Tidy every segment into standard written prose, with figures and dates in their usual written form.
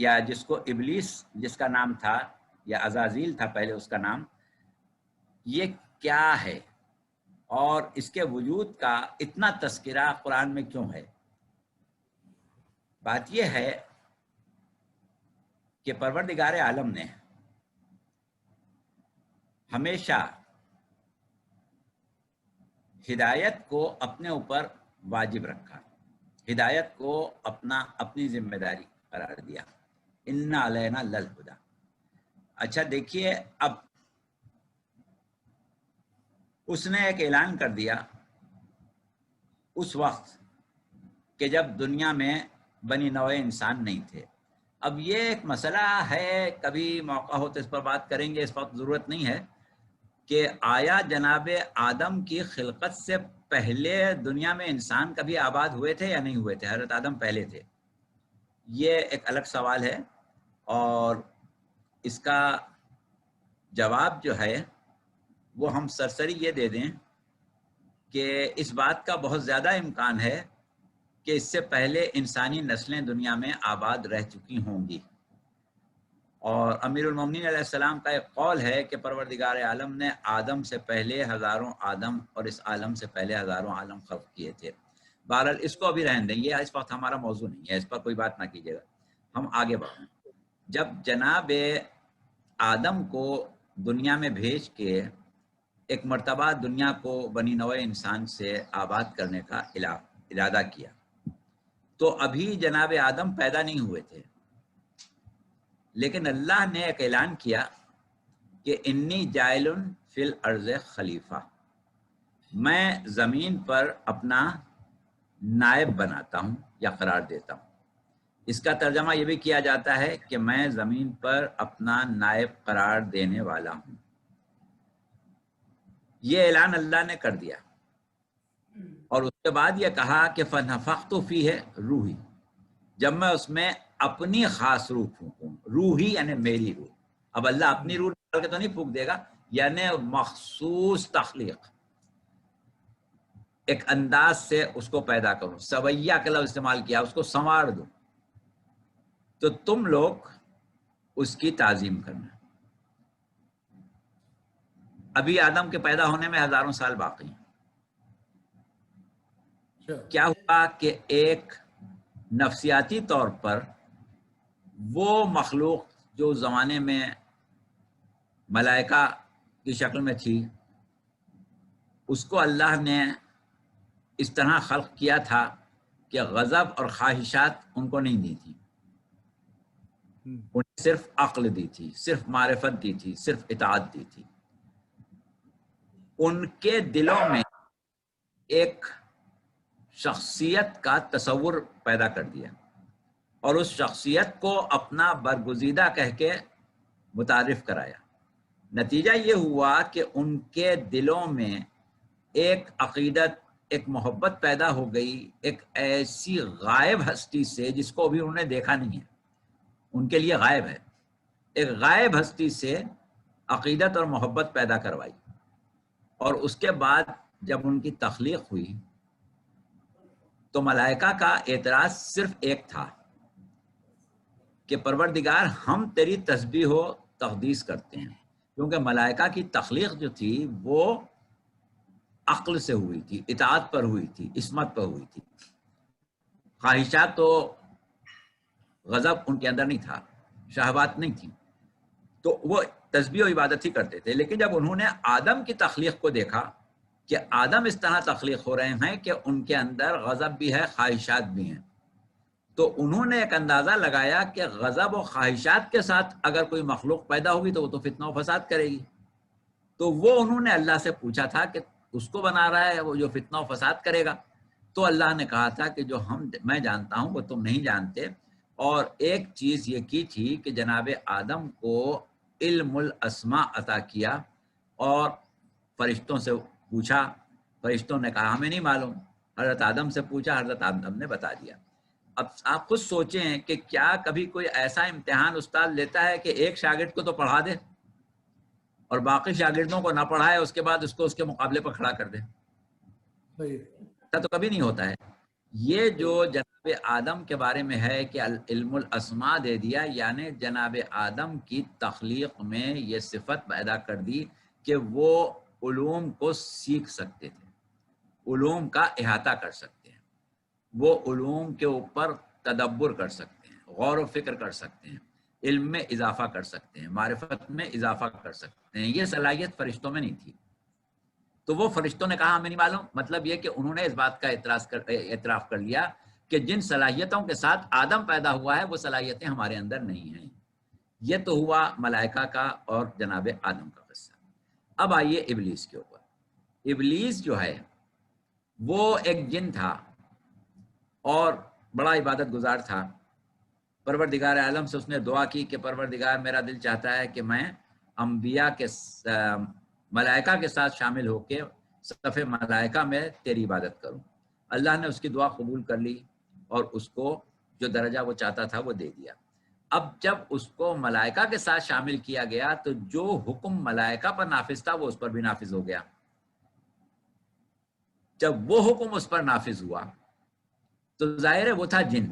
یا جس کو ابلیس جس کا نام تھا یا عزازیل تھا پہلے اس کا نام، یہ کیا ہے اور اس کے وجود کا اتنا تذکرہ قرآن میں کیوں ہے؟ بات یہ ہے کہ پروردگار عالم نے ہمیشہ ہدایت کو اپنے اوپر واجب رکھا، ہدایت کو اپنی ذمہ داری قرار دیا، ان علینا للہدی۔ اچھا دیکھیے، اب اس نے ایک اعلان کر دیا اس وقت کہ جب دنیا میں بنی نوع انسان نہیں تھے۔ اب یہ ایک مسئلہ ہے، کبھی موقع ہو تو اس پر بات کریں گے، اس وقت ضرورت نہیں ہے، کہ آیا جناب آدم کی خلقت سے پہلے دنیا میں انسان کبھی آباد ہوئے تھے یا نہیں ہوئے تھے؟ حضرت آدم پہلے تھے؟ یہ ایک الگ سوال ہے، اور اس کا جواب جو ہے وہ ہم سرسری یہ دے دیں کہ اس بات کا بہت زیادہ امکان ہے کہ اس سے پہلے انسانی نسلیں دنیا میں آباد رہ چکی ہوں گی۔ اور امیر المومنین علیہ السلام کا ایک قول ہے کہ پروردگار عالم نے آدم سے پہلے ہزاروں آدم اور اس عالم سے پہلے ہزاروں عالم خلق کیے تھے۔ بہرحال اس کو ابھی رہنے دیں، یہ اس وقت ہمارا موضوع نہیں ہے، اس پر کوئی بات نہ کیجیے گا، ہم آگے بڑھیں۔ جب جناب آدم کو دنیا میں بھیج کے ایک مرتبہ دنیا کو بنی نوع انسان سے آباد کرنے کا ارادہ کیا، تو ابھی جناب آدم پیدا نہیں ہوئے تھے، لیکن اللہ نے ایک اعلان کیا کہ انی جاعل فی الارض خلیفہ، میں زمین پر اپنا نائب بناتا ہوں یا قرار دیتا ہوں۔ اس کا ترجمہ یہ بھی کیا جاتا ہے کہ میں زمین پر اپنا نائب قرار دینے والا ہوں۔ یہ اعلان اللہ نے کر دیا، اور اس کے بعد یہ کہا کہ فنفخت فیہ روحی، جب میں اس میں اپنی خاص روح پھونکوں، روحی یعنی میری روح۔ اب اللہ اپنی روح ڈال کے تو نہیں پھونک دے گا، یعنی مخصوص تخلیق، ایک انداز سے اس کو پیدا کروں، سویہ کا لفظ استعمال کیا، اس کو سنوار دوں، تو تم لوگ اس کی تعظیم کرنا۔ ابھی آدم کے پیدا ہونے میں ہزاروں سال باقی ہیں۔ کیا ہوا کہ ایک نفسیاتی طور پر وہ مخلوق جو زمانے میں ملائکہ کی شکل میں تھی، اس کو اللہ نے اس طرح خلق کیا تھا کہ غضب اور خواہشات ان کو نہیں دی تھی، انہیں صرف عقل دی تھی، صرف معرفت دی تھی، صرف اطاعت دی تھی۔ ان کے دلوں میں ایک شخصیت کا تصور پیدا کر دیا، اور اس شخصیت کو اپنا برگزیدہ کہہ کے متعارف کرایا۔ نتیجہ یہ ہوا کہ ان کے دلوں میں ایک عقیدت، ایک محبت پیدا ہو گئی، ایک ایسی غائب ہستی سے جس کو ابھی انہوں نے دیکھا نہیں ہے، ان کے لیے غائب ہے، ایک غائب ہستی سے عقیدت اور محبت پیدا کروائی۔ اور اس کے بعد جب ان کی تخلیق ہوئی تو ملائکہ کا اعتراض صرف ایک تھا کہ پروردگار ہم تیری تسبیح و تقدیس کرتے ہیں، کیونکہ ملائکہ کی تخلیق جو تھی وہ عقل سے ہوئی تھی، اطاعت پر ہوئی تھی، عصمت پر ہوئی تھی، خواہشات تو غضب ان کے اندر نہیں تھا، شہوات نہیں تھی، تو وہ تسبیح و عبادت ہی کرتے تھے۔ لیکن جب انہوں نے آدم کی تخلیق کو دیکھا کہ آدم اس طرح تخلیق ہو رہے ہیں کہ ان کے اندر غضب بھی ہے، خواہشات بھی ہیں، تو انہوں نے ایک اندازہ لگایا کہ غضب و خواہشات کے ساتھ اگر کوئی مخلوق پیدا ہوگی تو وہ تو فتنہ و فساد کرے گی۔ تو وہ انہوں نے اللہ سے پوچھا تھا کہ اس کو بنا رہا ہے وہ جو فتنہ و فساد کرے گا، تو اللہ نے کہا تھا کہ جو میں جانتا ہوں وہ تم نہیں جانتے۔ اور ایک چیز یہ کی تھی کہ جناب آدم کو علم الاسماء عطا کیا، اور فرشتوں سے پوچھا، فرشتوں نے کہا ہمیں نہیں معلوم، حضرت آدم سے پوچھا، حضرت آدم نے بتا دیا۔ اب آپ خود سوچیں کہ کیا کبھی کوئی ایسا امتحان استاد لیتا ہے کہ ایک شاگرد کو تو پڑھا دے اور باقی شاگردوں کو نہ پڑھائے، اس کے بعد اس کو اس کے مقابلے پر کھڑا کر دے؟ ایسا تو کبھی نہیں ہوتا ہے۔ یہ جو جناب آدم کے بارے میں ہے کہ علم الاسماء دے دیا، یعنی جناب آدم کی تخلیق میں یہ صفت پیدا کر دی کہ وہ علوم کو سیکھ سکتے تھے، علوم کا احاطہ کر سکتے ہیں، وہ علوم کے اوپر تدبر کر سکتے ہیں، غور و فکر کر سکتے ہیں، علم میں اضافہ کر سکتے ہیں، معرفت میں اضافہ کر سکتے ہیں۔ یہ صلاحیت فرشتوں میں نہیں تھی، تو وہ فرشتوں نے کہا ہمیں نہیں معلوم۔ مطلب یہ کہ انہوں نے اس بات کا اعتراف کر لیا کہ جن صلاحیتوں کے ساتھ آدم پیدا ہوا ہے وہ صلاحیتیں ہمارے اندر نہیں ہیں۔ یہ تو ہوا ملائکہ کا اور جناب آدم کا قصہ۔ اب آئیے ابلیس کے اوپر۔ ابلیس جو ہے وہ ایک جن تھا اور بڑا عبادت گزار تھا۔ پروردگار عالم سے اس نے دعا کی کہ پروردگار میرا دل چاہتا ہے کہ میں انبیاء کے ملائکہ کے ساتھ شامل ہو کے صف ملائکہ میں تیری عبادت کروں۔ اللہ نے اس کی دعا قبول کر لی اور اس کو جو درجہ وہ چاہتا تھا وہ دے دیا۔ اب جب اس کو ملائکہ کے ساتھ شامل کیا گیا تو جو حکم ملائکہ پر نافذ تھا وہ اس پر بھی نافذ ہو گیا۔ جب وہ حکم اس پر نافذ ہوا تو ظاہر ہے وہ تھا جن،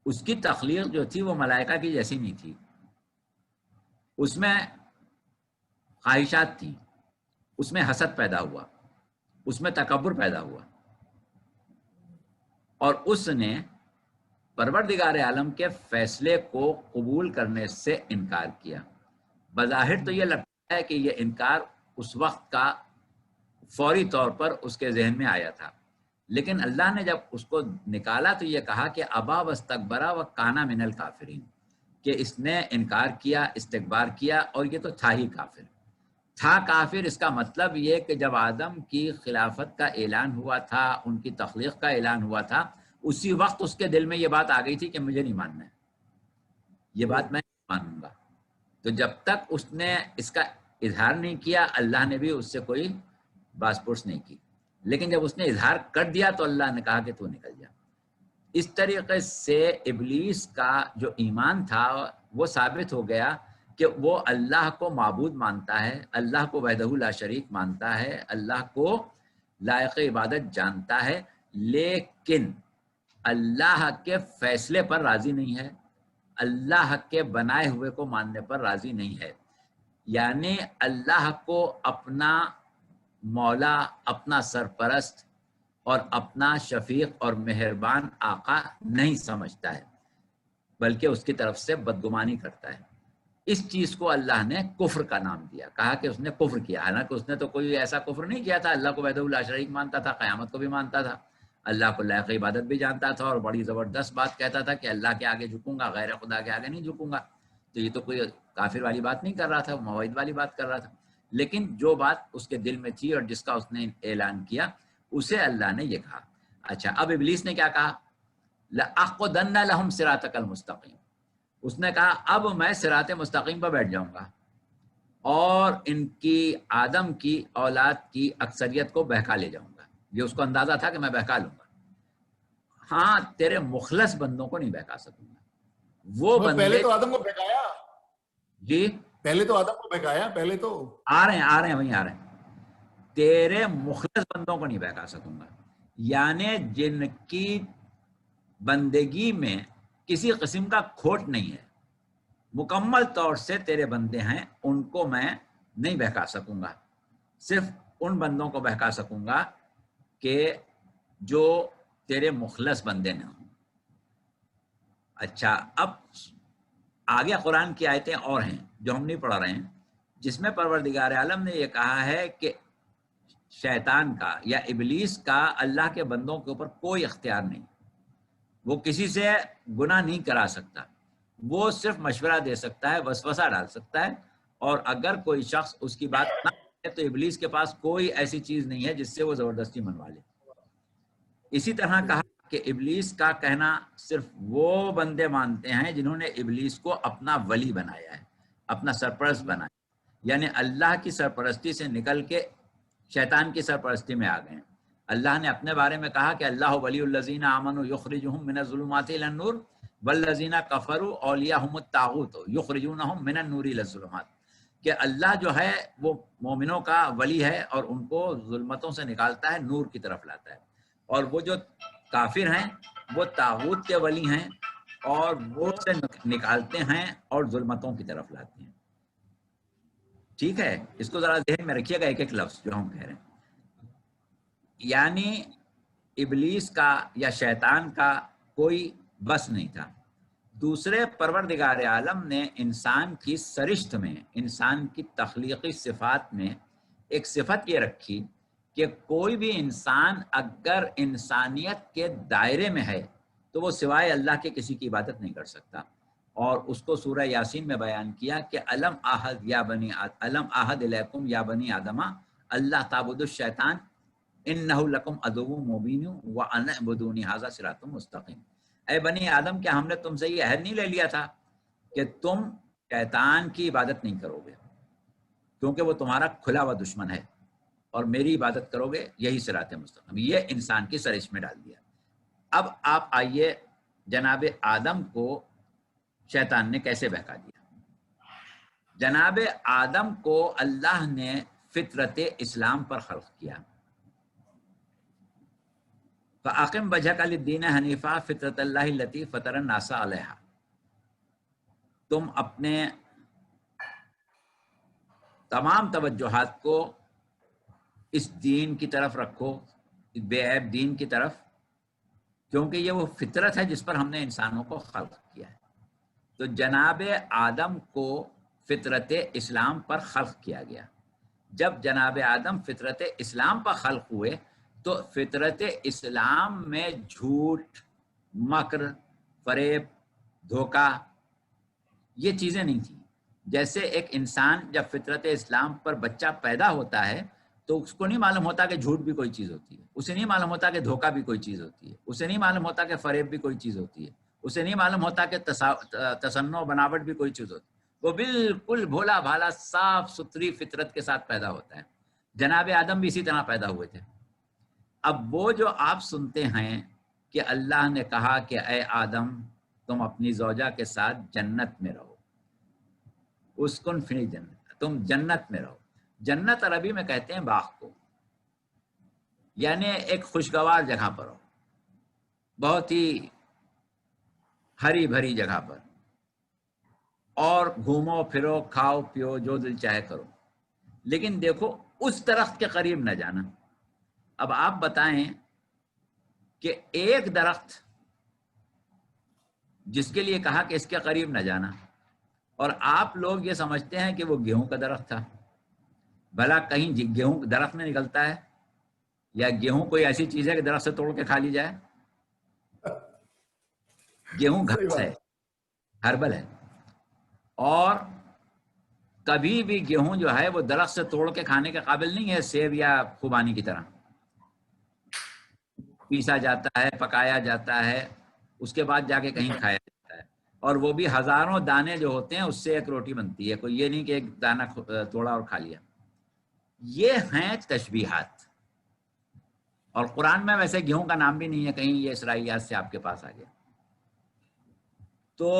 اس کی تخلیق جو تھی وہ ملائکہ کی جیسی نہیں تھی، اس میں خواہشات تھیں، اس میں حسد پیدا ہوا، اس میں تکبر پیدا ہوا، اور اس نے پروردگار عالم کے فیصلے کو قبول کرنے سے انکار کیا۔ بظاہر تو یہ لگتا ہے کہ یہ انکار اس وقت کا فوری طور پر اس کے ذہن میں آیا تھا، لیکن اللہ نے جب اس کو نکالا تو یہ کہا کہ ابا واستکبر وکان من الکافرین، کہ اس نے انکار کیا، استکبار کیا، اور یہ تو تھا ہی کافر۔ تھا کافر اس کا مطلب یہ کہ جب آدم کی خلافت کا اعلان ہوا تھا، ان کی تخلیق کا اعلان ہوا تھا، اسی وقت اس کے دل میں یہ بات آ گئی تھی کہ مجھے نہیں ماننا ہے، یہ بات میں نہیں مانوں گا۔ تو جب تک اس نے اس کا اظہار نہیں کیا اللہ نے بھی اس سے کوئی باز پرس نہیں کی، لیکن جب اس نے اظہار کر دیا تو اللہ نے کہا کہ تو نکل جا۔ اس طریقے سے ابلیس کا جو ایمان تھا وہ ثابت ہو گیا کہ وہ اللہ کو معبود مانتا ہے، اللہ کو وحدہ لا شریک مانتا ہے، اللہ کو لائق عبادت جانتا ہے، لیکن اللہ کے فیصلے پر راضی نہیں ہے، اللہ کے بنائے ہوئے کو ماننے پر راضی نہیں ہے۔ یعنی اللہ کو اپنا مولا، اپنا سرپرست اور اپنا شفیق اور مہربان آقا نہیں سمجھتا ہے، بلکہ اس کی طرف سے بدگمانی کرتا ہے۔ اس چیز کو اللہ نے کفر کا نام دیا، کہا کہ اس نے کفر کیا، حالانکہ اس نے تو کوئی ایسا کفر نہیں کیا تھا، اللہ کو وحدہ لا شریک مانتا تھا، قیامت کو بھی مانتا تھا، اللہ کو لائق عبادت بھی جانتا تھا، اور بڑی زبردست بات کہتا تھا کہ اللہ کے آگے جھکوں گا، غیر خدا کے آگے نہیں جھکوں گا۔ تو یہ تو کوئی کافر والی بات نہیں کر رہا تھا، موحد والی بات کر رہا تھا۔ لیکن جو بات اس کے دل میں تھی اور جس کا اس نے اعلان کیا اسے اللہ نے یہ کہا۔ اچھا، اب ابلیس نے کیا کہا؟ لَأَقْعُدَنَّ لَهُمْ صِرَاطَكَ الْمُسْتَقِيمَ، اس نے کہا اب میں صراط مستقیم پر بیٹھ جاؤں گا اور ان کی آدم کی اولاد کی اکثریت کو بہکا لے جاؤں گا۔ یہ اس کو اندازہ تھا کہ میں بہکا لوں گا، ہاں تیرے مخلص بندوں کو نہیں بہکا سکوں گا۔ وہ بندے پہلے تو آدم کو بہکایا، جی پہلے تو آدم کو بہکایا، پہلے تو آ رہے ہیں وہیں آ رہے ہیں، تیرے مخلص بندوں کو نہیں بہکا سکوں گا، یعنی جن کی بندگی میں کسی قسم کا کھوٹ نہیں ہے، مکمل طور سے تیرے بندے ہیں، ان کو میں نہیں بہکا سکوں گا، صرف ان بندوں کو بہکا سکوں گا کہ جو تیرے مخلص بندے نہ ہوں۔ اچھا، اب آگے قرآن کی آیتیں اور ہیں جو ہم نہیں پڑھ رہے ہیں، جس میں پروردگار عالم نے یہ کہا ہے کہ شیطان کا یا ابلیس کا اللہ کے بندوں کے اوپر کوئی اختیار نہیں، وہ کسی سے گناہ نہیں کرا سکتا، وہ صرف مشورہ دے سکتا ہے، وسوسہ ڈال سکتا ہے، اور اگر کوئی شخص اس کی بات نہ کرے تو ابلیس کے پاس کوئی ایسی چیز نہیں ہے جس سے وہ زبردستی منوا لے۔ اسی طرح کہا کہ ابلیس کا کہنا صرف وہ بندے مانتے ہیں جنہوں نے ابلیس کو اپنا ولی بنایا ہے، اپنا سرپرست بنایا، یعنی اللہ کی سرپرستی سے نکل کے شیطان کی سرپرستی میں آ گئے ہیں۔ اللہ نے اپنے بارے میں کہا کہ اللہ ولی الذین آمنوا یخرجہم من الظلمات الی النور والذین کفروا اولیاءہم الطاغوت یخرجونہم من النور الی الظلمات، کہ اللہ جو ہے وہ مومنوں کا ولی ہے اور ان کو ظلمتوں سے نکالتا ہے، نور کی طرف لاتا ہے، اور وہ جو کافر ہیں وہ طاغوت کے ولی ہیں اور وہ سے نکالتے ہیں اور ظلمتوں کی طرف لاتے ہیں. ٹھیک ہے, اس کو ذرا ذہن میں رکھیے گا ایک ایک لفظ جو ہم کہہ رہے ہیں. یعنی ابلیس کا یا شیطان کا کوئی بس نہیں تھا. دوسرے پروردگار عالم نے انسان کی سرشت میں, انسان کی تخلیقی صفات میں ایک صفت یہ رکھی کہ کوئی بھی انسان اگر انسانیت کے دائرے میں ہے تو وہ سوائے اللہ کے کسی کی عبادت نہیں کر سکتا. اور اس کو سورہ یاسین میں بیان کیا کہ الم احد الیکم یا بنی آدم اللہ تعبدوا الشیطان انہ لکم عدو مبین وان اعبدونی ھذا صراط مستقیم. اے بنی آدم کیا ہم نے تم سے یہ عہد نہیں لے لیا تھا کہ تم شیطان کی عبادت نہیں کرو گے کیونکہ وہ تمہارا کھلا ہوا دشمن ہے, اور میری عبادت کرو گے, یہی صراط مستقیم. یہ انسان کی سرش میں ڈال دیا. اب آپ آئیے جناب آدم کو شیطان نے کیسے بہکا دیا. جناب آدم کو اللہ نے فطرت اسلام پر خلق کیا. فَأَقِمْ وَجْهَكَ لِلدِّينِ حَنِيفًا فِطْرَتَ اللَّهِ الَّتِي فَطَرَ النَّاسَ عَلَيْهَا. تم اپنے تمام توجہات کو اس دین کی طرف رکھو, بے عیب دین کی طرف, کیونکہ یہ وہ فطرت ہے جس پر ہم نے انسانوں کو خلق کیا ہے. تو جناب آدم کو فطرت اسلام پر خلق کیا گیا. جب جناب آدم فطرت اسلام پر خلق ہوئے تو فطرت اسلام میں جھوٹ, مکر, فریب, دھوکہ یہ چیزیں نہیں تھیں. جیسے ایک انسان جب فطرت اسلام پر بچہ پیدا ہوتا ہے تو اس کو نہیں معلوم ہوتا کہ جھوٹ بھی کوئی چیز ہوتی ہے, اسے نہیں معلوم ہوتا کہ دھوکہ بھی کوئی چیز ہوتی ہے, اسے نہیں معلوم ہوتا کہ فریب بھی کوئی چیز ہوتی ہے, اسے نہیں معلوم ہوتا کہ تصنع بناوٹ بھی کوئی چیز ہوتی ہے. وہ بالکل بھولا بھالا صاف ستھری فطرت کے ساتھ پیدا ہوتا ہے. جناب آدم بھی اسی طرح پیدا ہوئے تھے. اب وہ جو آپ سنتے ہیں کہ اللہ نے کہا کہ اے آدم تم اپنی زوجہ کے ساتھ جنت میں رہو, اسکن فی جنت, تم جنت میں رہو. جنت عربی میں کہتے ہیں باغ کو, یعنی ایک خوشگوار جگہ پر ہو, بہت ہی ہری بھری جگہ پر, اور گھومو پھرو, کھاؤ پیو, جو دل چاہے کرو, لیکن دیکھو اس درخت کے قریب نہ جانا. اب آپ بتائیں کہ ایک درخت جس کے لیے کہا کہ اس کے قریب نہ جانا, اور آپ لوگ یہ سمجھتے ہیں کہ وہ گیہوں کا درخت تھا. بھلا کہیں گیہوں درخت میں نکلتا ہے, یا گیہوں کوئی ایسی چیز ہے کہ درخت سے توڑ کے کھا لی جائے؟ گیہوں گھاس ہے, ہربل ہے, اور کبھی بھی گیہوں جو ہے وہ درخت سے توڑ کے کھانے کے قابل نہیں ہے. سیب یا خوبانی کی طرح پیسا جاتا ہے, پکایا جاتا ہے, اس کے بعد جا کے کہیں کھایا جاتا ہے, اور وہ بھی ہزاروں دانے جو ہوتے ہیں اس سے ایک روٹی بنتی ہے. کوئی یہ نہیں کہ ایک دانہ توڑا اور کھا لیا. یہ ہیں تشبیہات, اور قرآن میں ویسے گیہوں کا نام بھی نہیں ہے کہیں, یہ اسرائیلیات سے آپ کے پاس آ گیا. تو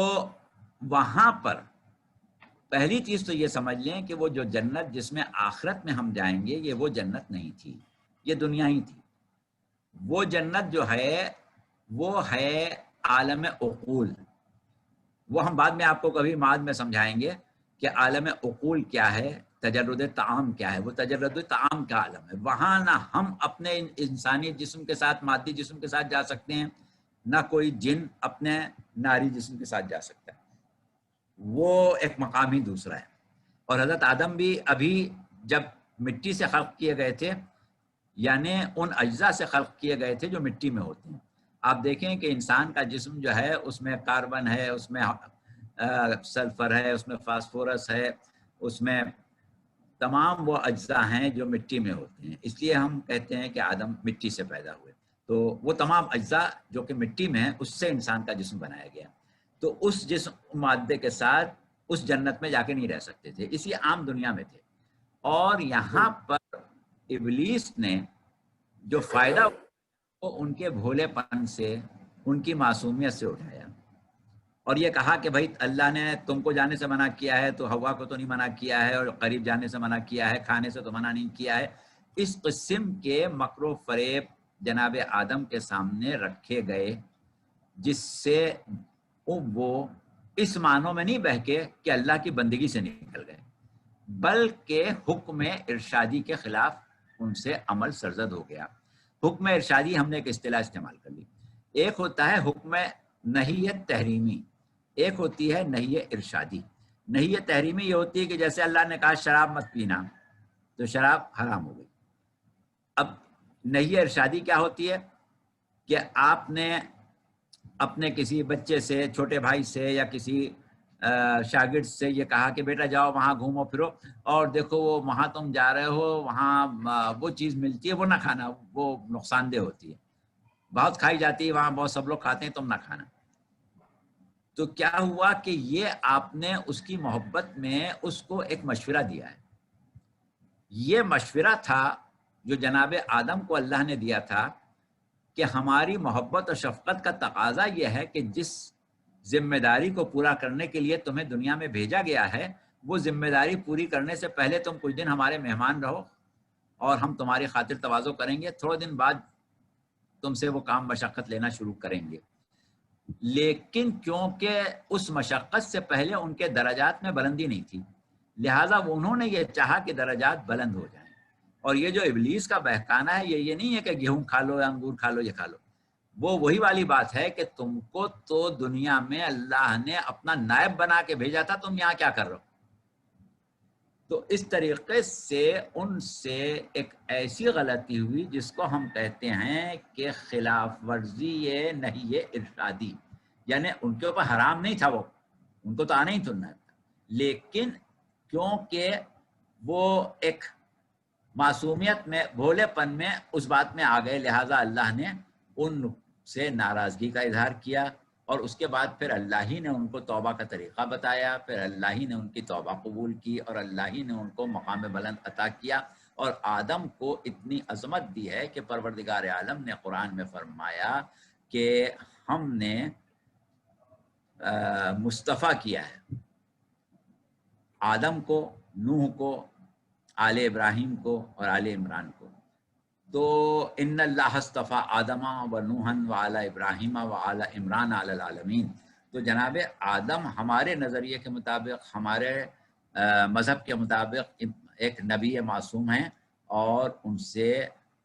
وہاں پر پہلی چیز تو یہ سمجھ لیں کہ وہ جو جنت جس میں آخرت میں ہم جائیں گے یہ وہ جنت نہیں تھی, یہ دنیا ہی تھی. وہ جنت جو ہے وہ ہے عالم عقول. وہ ہم بعد میں آپ کو کبھی بعد میں سمجھائیں گے کہ عالم عقول کیا ہے, تجرد طعام کیا ہے. وہ تجرد طعام کا عالم ہے. وہاں نہ ہم اپنے انسانی جسم کے ساتھ, مادی جسم کے ساتھ جا سکتے ہیں, نہ کوئی جن اپنے ناری جسم کے ساتھ جا سکتا ہے. وہ ایک مقام ہی دوسرا ہے. اور حضرت آدم بھی ابھی جب مٹی سے خلق کیے گئے تھے, یعنی ان اجزاء سے خلق کیے گئے تھے جو مٹی میں ہوتے ہیں. آپ دیکھیں کہ انسان کا جسم جو ہے اس میں کاربن ہے, اس میں سلفر ہے, اس میں فاسفورس ہے, اس میں تمام وہ اجزاء ہیں جو مٹی میں ہوتے ہیں. اس لیے ہم کہتے ہیں کہ آدم مٹی سے پیدا ہوئے. تو وہ تمام اجزاء جو کہ مٹی میں ہیں اس سے انسان کا جسم بنایا گیا. تو اس جسم مادے کے ساتھ اس جنت میں جا کے نہیں رہ سکتے تھے, اس لیے عام دنیا میں تھے. اور یہاں پر ابلیس نے جو فائدہ وہ ان کے بھولے پن سے, ان کی معصومیت سے اٹھایا, اور یہ کہا کہ بھائی اللہ نے تم کو جانے سے منع کیا ہے تو ہوا کو تو نہیں منع کیا ہے, اور قریب جانے سے منع کیا ہے, کھانے سے تو منع نہیں کیا ہے. اس قسم کے مکر و فریب, جناب آدم کے سامنے رکھے گئے، جس سے وہ اس معنوں میں نہیں بہکے کہ اللہ کی بندگی سے نکل گئے، بلکہ حکم ارشادی کے خلاف ان سے عمل سرزد ہو گیا۔ حکم ارشادی ہم نے ایک اصطلاح استعمال کر لی، ایک ہوتا ہے حکم نہی تحریمی، ایک ہوتی ہے نہی ارشادی۔ نہی تحریمی یہ ہوتی ہے کہ جیسے اللہ نے کہا شراب مت پینا تو شراب حرام ہو گئی۔ اب نہی ارشادی کیا ہوتی ہے کہ آپ نے اپنے کسی بچے سے، چھوٹے بھائی سے یا کسی شاگرد سے یہ کہا کہ بیٹا جاؤ وہاں گھومو پھرو اور دیکھو وہ وہاں تم جا رہے ہو وہاں وہ چیز ملتی ہے وہ نہ کھانا، وہ نقصان دہ ہوتی ہے، بہت کھائی جاتی ہے وہاں، بہت سب لوگ کھاتے ہیں، تم نہ کھانا۔ تو کیا ہوا کہ یہ آپ نے اس کی محبت میں اس کو ایک مشورہ دیا ہے۔ یہ مشورہ تھا جو جناب آدم کو اللہ نے دیا تھا کہ ہماری محبت اور شفقت کا تقاضا یہ ہے کہ جس ذمہ داری کو پورا کرنے کے لیے تمہیں دنیا میں بھیجا گیا ہے، وہ ذمہ داری پوری کرنے سے پہلے تم کچھ دن ہمارے مہمان رہو اور ہم تمہاری خاطر تواضع کریں گے، تھوڑے دن بعد تم سے وہ کام مشقت لینا شروع کریں گے۔ لیکن کیونکہ اس مشقت سے پہلے ان کے درجات میں بلندی نہیں تھی، لہٰذا انہوں نے یہ چاہا کہ درجات بلند ہو جائیں۔ اور یہ جو ابلیس کا بہکانا ہے یہ نہیں ہے کہ گیہوں کھا لو یا انگور کھا لو، یہ کھا لو، وہ وہی والی بات ہے کہ تم کو تو دنیا میں اللہ نے اپنا نائب بنا کے بھیجا تھا، تم یہاں کیا کر رہے ہو؟ تو اس طریقے سے ان سے ایک ایسی غلطی ہوئی جس کو ہم کہتے ہیں کہ خلاف ورزی نہی ارشادی، یعنی ان کے اوپر حرام نہیں تھا، وہ ان کو تو آنا ہی سننا تھا، لیکن کیونکہ وہ ایک معصومیت میں، بھولے پن میں اس بات میں آ گئے، لہٰذا اللہ نے ان سے ناراضگی کا اظہار کیا، اور اس کے بعد پھر اللہ ہی نے ان کو توبہ کا طریقہ بتایا، پھر اللہ ہی نے ان کی توبہ قبول کی اور اللہ ہی نے ان کو مقام بلند عطا کیا، اور آدم کو اتنی عظمت دی ہے کہ پروردگار عالم نے قرآن میں فرمایا کہ ہم نے مصطفیٰ کیا ہے آدم کو، نوح کو، آل ابراہیم کو اور آل عمران کو۔ تو ان اللہ اصطفیٰ آدم و نوحا و آل ابراہیم و آل عمران علی العالمین۔ تو جناب آدم ہمارے نظریے کے مطابق، ہمارے مذہب کے مطابق ایک نبی معصوم ہیں، اور ان سے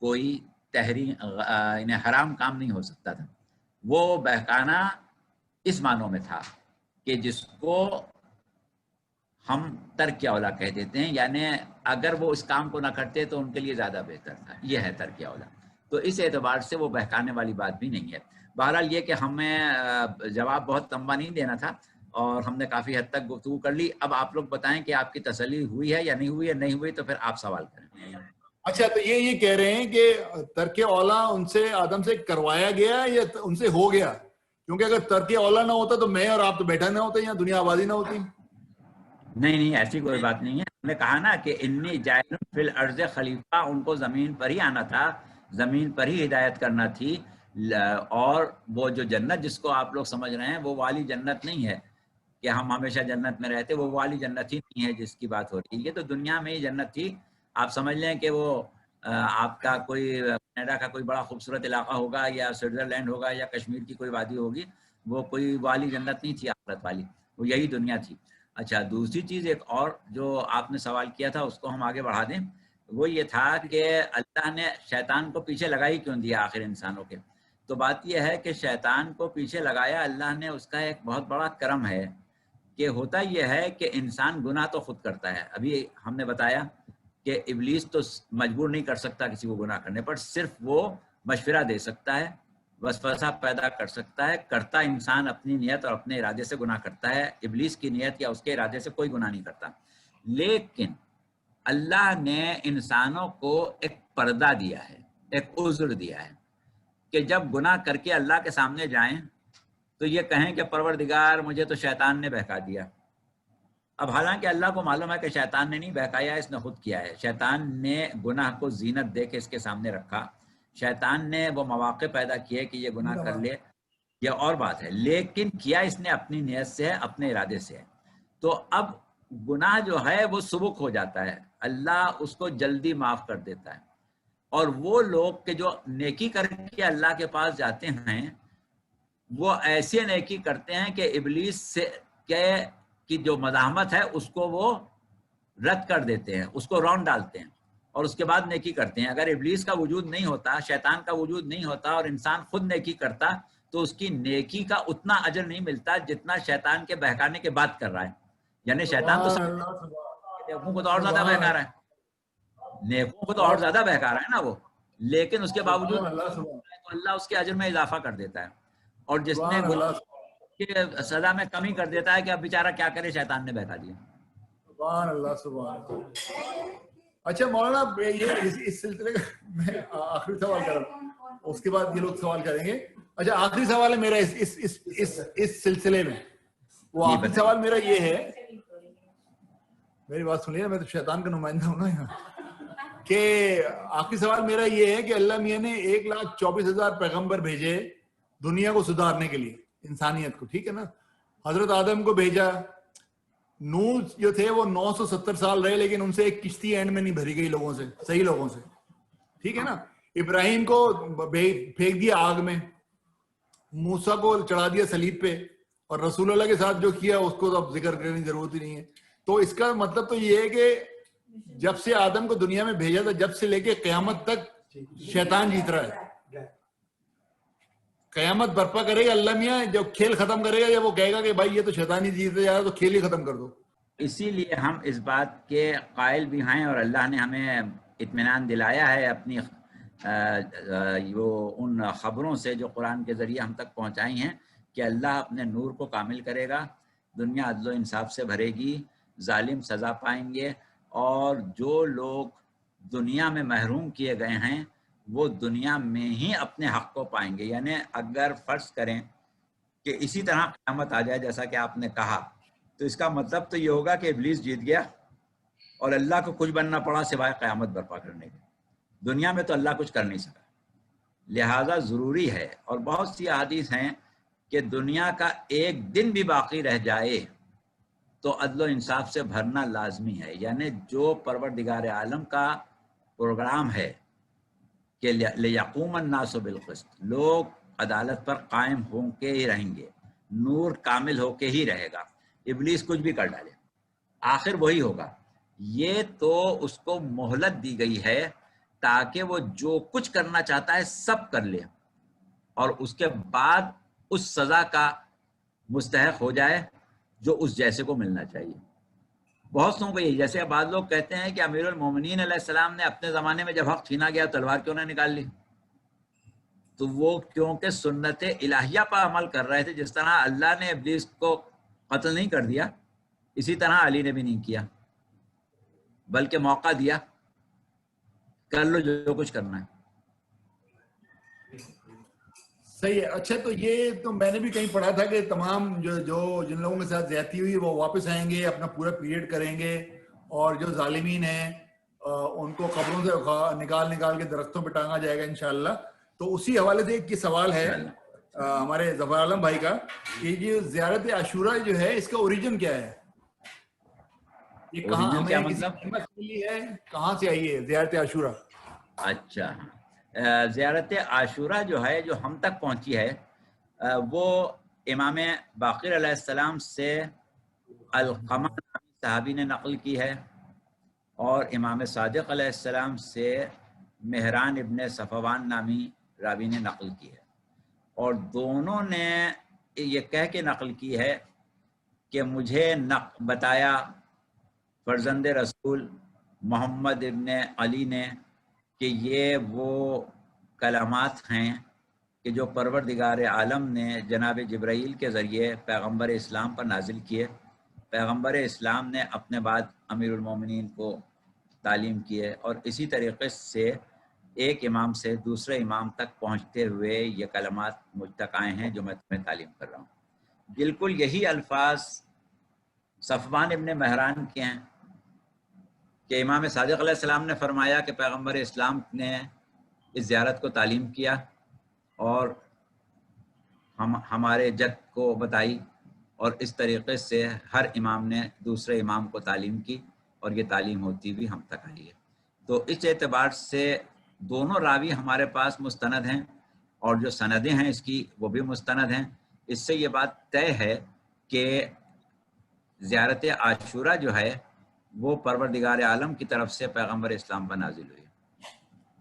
کوئی انہیں حرام کام نہیں ہو سکتا تھا۔ وہ بہکانا اس معنوں میں تھا کہ جس کو ہم ترک اولا کہہ دیتے ہیں، یعنی اگر وہ اس کام کو نہ کرتے تو ان کے لیے زیادہ بہتر تھا، یہ ہے ترک اولا۔ تو اس اعتبار سے وہ بہکانے والی بات بھی نہیں ہے۔ بہرحال یہ کہ ہمیں جواب بہت لمبا نہیں دینا تھا اور ہم نے کافی حد تک گفتگو کر لی۔ اب آپ لوگ بتائیں کہ آپ کی تسلی ہوئی ہے یا نہیں ہوئی ہے، نہیں ہوئی تو پھر آپ سوال کریں۔ اچھا، تو یہ کہہ رہے ہیں کہ ترک اولا ان سے، آدم سے کروایا گیا یا ان سے ہو گیا؟ کیونکہ اگر ترک اولا نہ ہوتا تو میں اور آپ تو بیٹھا نہ ہوتے یا دنیا آبادی نہ ہوتی۔ نہیں، ایسی کوئی بات نہیں ہے۔ ہم نے کہا نا کہ انی جاعل فی الارض خلیفہ، ان کو زمین پر ہی آنا تھا، زمین پر ہی ہدایت کرنا تھی، اور وہ جو جنت جس کو آپ لوگ سمجھ رہے ہیں وہ والی جنت نہیں ہے کہ ہم ہمیشہ جنت میں رہتے، وہ والی جنت ہی نہیں ہے جس کی بات ہو رہی ہے۔ یہ تو دنیا میں ہی جنت تھی۔ آپ سمجھ لیں کہ وہ آپ کا کوئی کینیڈا کا کوئی بڑا خوبصورت علاقہ ہوگا یا سوئٹزرلینڈ ہوگا یا کشمیر کی کوئی وادی ہوگی، وہ کوئی والی جنت نہیں تھی آخرت والی، وہ یہی دنیا تھی۔ اچھا، دوسری چیز ایک اور جو آپ نے سوال کیا تھا اس کو ہم آگے بڑھا دیں، وہ یہ تھا کہ اللہ نے شیطان کو پیچھے لگا ہی کیوں دیا آخر انسانوں کے؟ تو بات یہ ہے کہ شیطان کو پیچھے لگایا اللہ نے، اس کا ایک بہت بڑا کرم ہے کہ ہوتا یہ ہے کہ انسان گناہ تو خود کرتا ہے۔ ابھی ہم نے بتایا کہ ابلیس تو مجبور نہیں کر سکتا کسی کو گناہ کرنے پر، صرف وہ مشورہ دے سکتا ہے، وسوسہ پیدا کر سکتا ہے، کرتا انسان اپنی نیت اور اپنے ارادے سے گناہ کرتا ہے، ابلیس کی نیت یا اس کے ارادے سے کوئی گناہ نہیں کرتا۔ لیکن اللہ نے انسانوں کو ایک پردہ دیا ہے، ایک عذر دیا ہے کہ جب گناہ کر کے اللہ کے سامنے جائیں تو یہ کہیں کہ پروردگار مجھے تو شیطان نے بہکا دیا۔ اب حالانکہ اللہ کو معلوم ہے کہ شیطان نے نہیں بہکایا، اس نے خود کیا ہے۔ شیطان نے گناہ کو زینت دے کے اس کے سامنے رکھا، شیطان نے وہ مواقع پیدا کیے کہ یہ گناہ کر لے، یہ اور بات ہے، لیکن کیا اس نے اپنی نیت سے ہے، اپنے ارادے سے ہے۔ تو اب گناہ جو ہے وہ سبک ہو جاتا ہے، اللہ اس کو جلدی معاف کر دیتا ہے، اور وہ لوگ کہ جو نیکی کر کے اللہ کے پاس جاتے ہیں وہ ایسے نیکی کرتے ہیں کہ ابلیس سے کی جو مزاحمت ہے اس کو وہ رد کر دیتے ہیں، اس کو رون ڈالتے ہیں اور اس کے بعد نیکی کرتے ہیں. اگر ابلیس کا وجود نہیں ہوتا، شیطان کا وجود نہیں ہوتا اور انسان خود نیکی کرتا تو اس کی نیکی کا اتنا اجر نہیں ملتا جتنا شیطان کے بہکانے کے بعد کر رہا ہے. یعنی شیطان تو نیکوں کو تو اور زیادہ بہکا رہا ہے، نیکوں کو تو اور زیادہ بہکا رہا ہے نا وہ، لیکن اس کے باوجود تو اللہ اس کے اجر میں اضافہ کر دیتا ہے. اور جس نے گناہ سزا میں کمی کر دیتا ہے کہ اب بیچارہ کیا کرے، شیطان نے بہکا دیا. سبحان اللہ سبحان اللہ. اچھا مولانا یہ اس سلسلے کا میں آخری سوال کر رہا ہوں، اس کے بعد یہ لوگ سوال کریں گے. اچھا آخری سوال ہے میرا اس سلسلے میں، وہ آخری سوال میرا یہ ہے، میری بات سنیے، میں تو شیطان کا نمائندہ ہوں نا یہاں، کہ آخری سوال میرا یہ ہے کہ اللہ میاں نے 1,24,000 پیغمبر بھیجے دنیا کو سدھارنے کے لیے، انسانیت کو، ٹھیک ہے نا. حضرت آدم کو بھیجا، نوح جو تھے وہ 970 سال رہے لیکن ان سے ایک کشتی اینڈ میں نہیں بھری گئی لوگوں سے، صحیح لوگوں سے، ٹھیک ہے نا. ابراہیم کو پھینک دیا آگ میں، موسیٰ کو چڑھا دیا صلیب پہ، اور رسول اللہ کے ساتھ جو کیا اس کو تو اب ذکر کرنے کی ضرورت ہی نہیں ہے. تو اس کا مطلب تو یہ ہے کہ جب سے آدم کو دنیا میں بھیجا تھا جب سے لے کے قیامت تک شیطان جیت رہا ہے. قیامت برپا کرے گا اللہ میاں، جب کھیل ختم کرے گا، جب وہ کہے گا کہ بھائی یہ تو شیطان ہی جیت رہا ہے تو کھیل ہی ختم کر دو. اسی لیے ہم اس بات کے قائل بھی ہیں اور اللہ نے ہمیں اطمینان دلایا ہے اپنی ان خبروں سے جو قرآن کے ذریعے ہم تک پہنچائی ہیں کہ اللہ اپنے نور کو کامل کرے گا، دنیا عدل و انصاف سے بھرے گی، ظالم سزا پائیں گے، اور جو لوگ دنیا میں محروم کیے گئے ہیں وہ دنیا میں ہی اپنے حق کو پائیں گے. یعنی اگر فرض کریں کہ اسی طرح قیامت آ جائے جیسا کہ آپ نے کہا، تو اس کا مطلب تو یہ ہوگا کہ ابلیس جیت گیا اور اللہ کو کچھ بننا پڑا سوائے قیامت برپا کرنے کے. دنیا میں تو اللہ کچھ کر نہیں سکا. لہذا ضروری ہے، اور بہت سی احادیث ہیں کہ دنیا کا ایک دن بھی باقی رہ جائے تو عدل و انصاف سے بھرنا لازمی ہے. یعنی جو پروردگار عالم کا پروگرام ہے کہ لیقوم الناس بالقسط، لوگ عدالت پر قائم ہو کے ہی رہیں گے، نور کامل ہو کے ہی رہے گا، ابلیس کچھ بھی کر ڈالے آخر وہی ہوگا. یہ تو اس کو مہلت دی گئی ہے تاکہ وہ جو کچھ کرنا چاہتا ہے سب کر لے اور اس کے بعد اس سزا کا مستحق ہو جائے جو اس جیسے کو ملنا چاہیے. بہت سو کو یہی، جیسے بعض لوگ کہتے ہیں کہ امیر المومنین علیہ السلام نے اپنے زمانے میں جب حق چھینا گیا تلوار کیوں نہ نکال لی؟ تو وہ کیونکہ سنت الہیہ پر عمل کر رہے تھے. جس طرح اللہ نے ابلیس کو قتل نہیں کر دیا، اسی طرح علی نے بھی نہیں کیا، بلکہ موقع دیا، کر لو جو کچھ کرنا ہے. صحیح ہے. اچھا تو یہ تو میں نے بھی کہیں پڑھا تھا کہ تمام جو جن لوگوں کے ساتھ زیادتی ہوئی وہ واپس آئیں گے، اپنا پورا پیریڈ کریں گے، اور جو ظالمین ہیں ان کو قبروں سے نکال کے درختوں پہ ٹانگا جائے گا انشاءاللہ. تو اسی حوالے سے ایک سوال ہے ہمارے ظفر عالم بھائی کا کہ یہ زیارت عاشورہ جو ہے اس کا اوریجن کیا ہے؟ یہ کہاں ہمیں کسی ملی ہے، کہاں سے آئی ہے زیارت عاشورہ؟ اچھا، زیارت عاشورہ جو ہے جو ہم تک پہنچی ہے وہ امام باقر علیہ السلام سے القمہ صحابی نے نقل کی ہے، اور امام صادق علیہ السلام سے مہران ابن صفوان نامی راوی نے نقل کی ہے. اور دونوں نے یہ کہہ کے نقل کی ہے کہ مجھے بتایا فرزند رسول محمد ابن علی نے کہ یہ وہ کلمات ہیں کہ جو پروردگار عالم نے جناب جبرائیل کے ذریعے پیغمبر اسلام پر نازل کیے. پیغمبر اسلام نے اپنے بعد امیر المومنین کو تعلیم کی ہے، اور اسی طریقے سے ایک امام سے دوسرے امام تک پہنچتے ہوئے یہ کلمات مجھ تک آئے ہیں جو میں تمہیں تعلیم کر رہا ہوں. بالکل یہی الفاظ صفوان ابن مہران کے ہیں کہ امام صادق علیہ السلام نے فرمایا کہ پیغمبر اسلام نے اس زیارت کو تعلیم کیا اور ہمارے جد کو بتائی، اور اس طریقے سے ہر امام نے دوسرے امام کو تعلیم کی، اور یہ تعلیم ہوتی ہوئی ہم تک آئی ہے. تو اس اعتبار سے دونوں راوی ہمارے پاس مستند ہیں اور جو سندیں ہیں اس کی وہ بھی مستند ہیں. اس سے یہ بات طے ہے کہ زیارت عاشورہ جو ہے وہ پروردگار عالم کی طرف سے پیغمبر اسلام پر نازل ہوئی.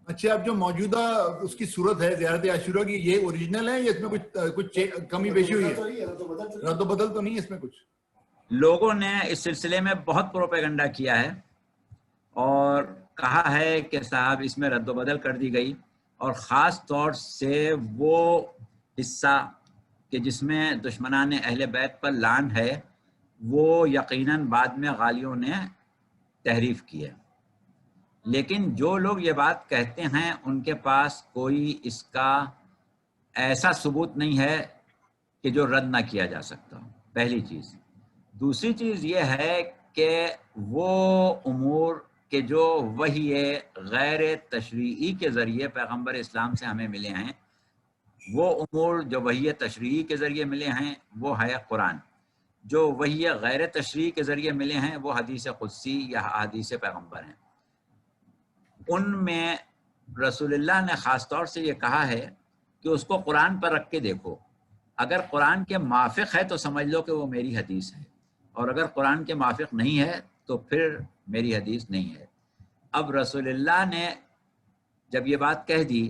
اچھا، اب جو موجودہ اس کی صورت ہے زیارت عاشورہ کی، یہ اوریجنل ہے یا اس میں کچھ کمی بیشی ہوئی ہے؟ رد و بدل تو نہیں ہے اس میں کچھ؟ لوگوں نے اس سلسلے میں بہت پروپیگنڈا کیا ہے اور کہا ہے کہ صاحب اس میں رد و بدل کر دی گئی، اور خاص طور سے وہ حصہ کہ جس میں دشمنان اہل بیت پر لعن ہے وہ یقیناً بعد میں غالیوں نے تحریف کی ہے. لیکن جو لوگ یہ بات کہتے ہیں ان کے پاس کوئی اس کا ایسا ثبوت نہیں ہے کہ جو رد نہ کیا جا سکتا ہو، پہلی چیز. دوسری چیز یہ ہے کہ وہ امور کہ جو وحی غیر تشریعی کے ذریعے پیغمبر اسلام سے ہمیں ملے ہیں، وہ امور جو وحی تشریعی کے ذریعے ملے ہیں وہ ہے قرآن. جو وحی غیر تشریعی کے ذریعے ملے ہیں وہ حدیث قدسی یا حدیث پیغمبر ہیں. ان میں رسول اللہ نے خاص طور سے یہ کہا ہے کہ اس کو قرآن پر رکھ کے دیکھو، اگر قرآن کے موافق ہے تو سمجھ لو کہ وہ میری حدیث ہے، اور اگر قرآن کے موافق نہیں ہے تو پھر میری حدیث نہیں ہے. اب رسول اللہ نے جب یہ بات کہہ دی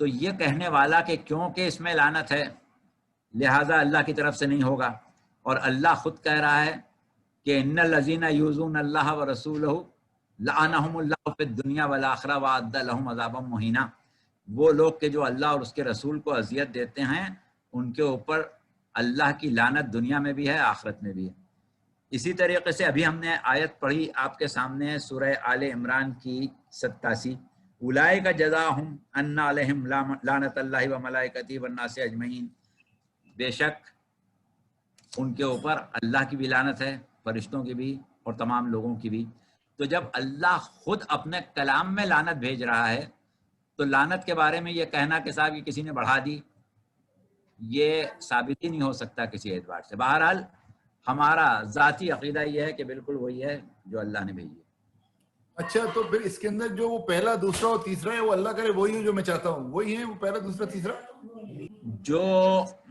تو یہ کہنے والا کہ کیونکہ اس میں لعنت ہے لہذا اللہ کی طرف سے نہیں ہوگا، اور اللہ خود کہہ رہا ہے کہ ان الذین یؤذون اللہ ورسولہ لعنہم اللہ فی الدنیا والآخرہ وأعد لہم عذابا مہینا. وہ لوگ کہ جو اللہ اور اس کے رسول کو اذیت دیتے ہیں ان کے اوپر اللہ کی لعنت دنیا میں بھی ہے آخرت میں بھی ہے. اسی طریقے سے ابھی ہم نے آیت پڑھی آپ کے سامنے سورہ آل عمران کی 87، اولئک جزاؤہم ان علیہم لعنت اللہ وملائکتہ والناس اجمعین. بے شک ان کے اوپر اللہ کی بھی لعنت ہے، فرشتوں کی بھی اور تمام لوگوں کی بھی. تو جب اللہ خود اپنے کلام میں لعنت بھیج رہا ہے تو لعنت کے بارے میں یہ کہنا کہ صاحب یہ کسی نے بڑھا دی، یہ ثابت ہی نہیں ہو سکتا کسی اعتبار سے. بہرحال ہمارا ذاتی عقیدہ یہ ہے کہ بالکل وہی ہے جو اللہ نے بھیجی ہے. اچھا، تو پھر اس کے اندر جو وہ پہلا دوسرا اور تیسرا ہے وہ اللہ کرے وہی ہے جو میں چاہتا ہوں، وہی ہے وہ پہلا دوسرا تیسرا؟ جو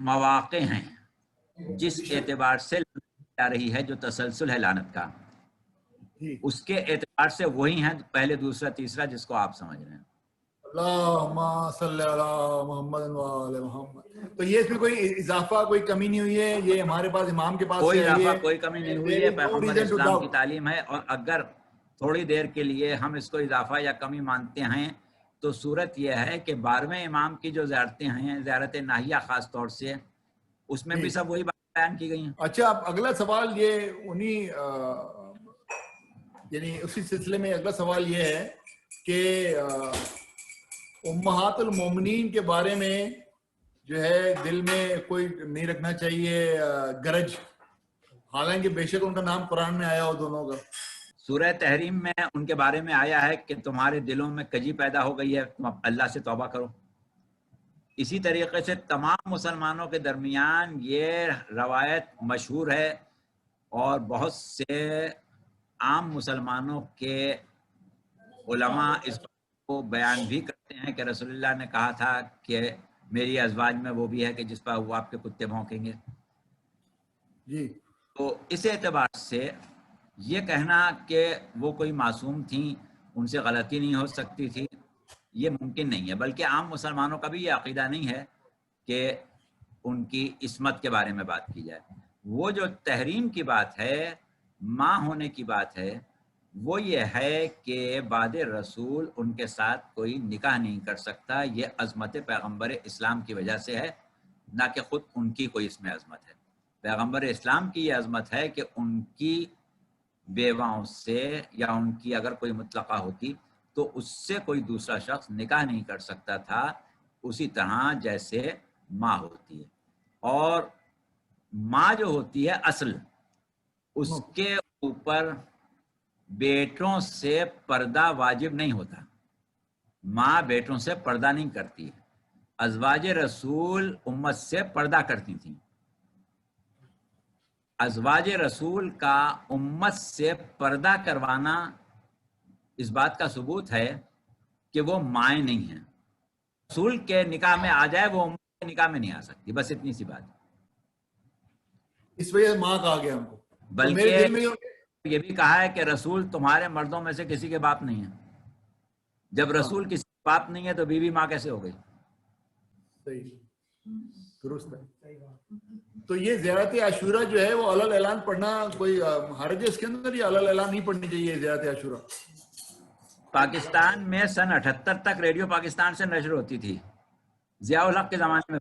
مواقع ہیں جس اعتبار سے جا رہی ہے جو تسلسل ہے لعنت کا، اس کے اعتبار سے وہی ہیں پہلے دوسرا تیسرا جس کو آپ سمجھ رہے ہیں. اللہم صلی علی محمد وآل محمد. تو یہ اس میں کوئی اضافہ کوئی کمی نہیں ہوئی ہے، یہ ہمارے پاس امام کے پاس کوئی سے اضافہ کوئی کمی نہیں ہوئی ہے، پیغمبر اسلام کی تعلیم ہے. اور اگر تھوڑی دیر کے لیے ہم اس کو اضافہ یا کمی مانتے ہیں تو صورت یہ ہے کہ 12ویں امام کی جو زیارتیں ہیں، زیارت ناہیہ خاص طور سے، اس میں بھی سب وہی بات بیان کی گئی ہیں. اچھا، اب اگلا سوال یہ یعنی اسی سلسلے میں اگلا سوال یہ ہے کہ امہات المومنین کے بارے میں جو ہے دل میں کوئی نہیں رکھنا چاہیے گرج، حالانکہ بے شک ان کا نام قرآن میں آیا ہو دونوں کا. سورہ تحریم میں ان کے بارے میں آیا ہے کہ تمہارے دلوں میں کجی پیدا ہو گئی ہے، تم اللہ سے توبہ کرو. اسی طریقے سے تمام مسلمانوں کے درمیان یہ روایت مشہور ہے اور بہت سے عام مسلمانوں کے علماء اس کو بیان بھی کرتے ہیں کہ رسول اللہ نے کہا تھا کہ میری ازواج میں وہ بھی ہے کہ جس پر وہ آپ کے کتے بھونکیں گے. جی، تو اس اعتبار سے یہ کہنا کہ وہ کوئی معصوم تھیں، ان سے غلطی نہیں ہو سکتی تھی، یہ ممکن نہیں ہے. بلکہ عام مسلمانوں کا بھی یہ عقیدہ نہیں ہے کہ ان کی عصمت کے بارے میں بات کی جائے. وہ جو تحریم کی بات ہے، ماں ہونے کی بات ہے، وہ یہ ہے کہ بعد رسول ان کے ساتھ کوئی نکاح نہیں کر سکتا. یہ عظمت پیغمبر اسلام کی وجہ سے ہے، نہ کہ خود ان کی کوئی اس میں عظمت ہے. پیغمبر اسلام کی یہ عظمت ہے کہ ان کی بیواؤں سے یا ان کی اگر کوئی مطلقہ ہوتی تو اس سے کوئی دوسرا شخص نکاح نہیں کر سکتا تھا، اسی طرح جیسے ماں ہوتی ہے. اور ماں جو ہوتی ہے اصل، اس کے اوپر بیٹوں سے پردہ واجب نہیں ہوتا. ماں بیٹوں سے پردہ نہیں کرتی. ازواج رسول امت سے پردہ کرتی تھیں. ازواج رسول کا امت سے پردہ کروانا اس بات کا ثبوت ہے کہ وہ مائیں نہیں ہیں. رسول کے نکاح میں آ جائے وہ امت کے نکاح میں نہیں آ سکتی. بس اتنی سی بات. اس وجہ سے ماں کہا گیا ہم کو. بلکہ یہ بھی کہا ہے کہ رسول تمہارے مردوں میں سے کسی کے باپ نہیں ہے. جب رسول کسی کے باپ نہیں ہے تو بیوی ماں کیسے ہو گئی؟ صحیح، درست ہے. تو یہ زیارت عاشورہ جو ہے وہ علل اعلان پڑھنا کوئی حرج ہے اس کے اندر، یا علل اعلان نہیں پڑھنی چاہیے زیارت عاشورہ؟ پاکستان میں سن 78 تک ریڈیو پاکستان سے نشر ہوتی تھی، ضیاء الحق کے زمانے میں.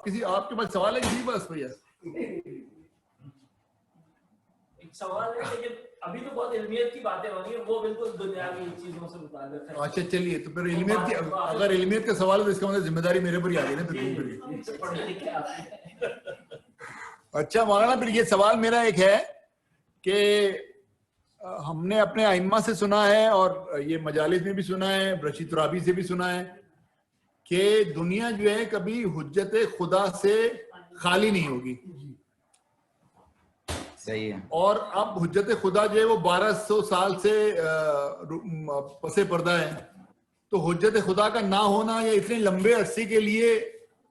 کسی آپ کے پاس سوال ہے کسی بس بھیا؟ ایک سوال ہے لیکن ابھی تو بہت علمیت کی باتیں ہو رہی ہیں، وہ بالکل دنیاوی چیزوں سے متعلق ہے. اچھا چلیے، تو پھر علمیت کی، اگر علمیت کا سوال ہے تو اس کا مطلب ذمہ داری میرے پر ہی آ گئی نا پھر. اچھا مولانا، پھر یہ سوال میرا ایک ہے کہ ہم نے اپنے ائمہ سے سنا ہے اور یہ مجالس میں بھی سنا ہے، رشید ترابی سے بھی سنا ہے کہ دنیا جو ہے کبھی حجت خدا سے خالی نہیں ہوگی. صحیح ہے. اور اب حجت خدا جو ہے وہ 1200 سال سے پس پردہ ہے. تو حجت خدا کا نہ ہونا یا اتنے لمبے عرصے کے لیے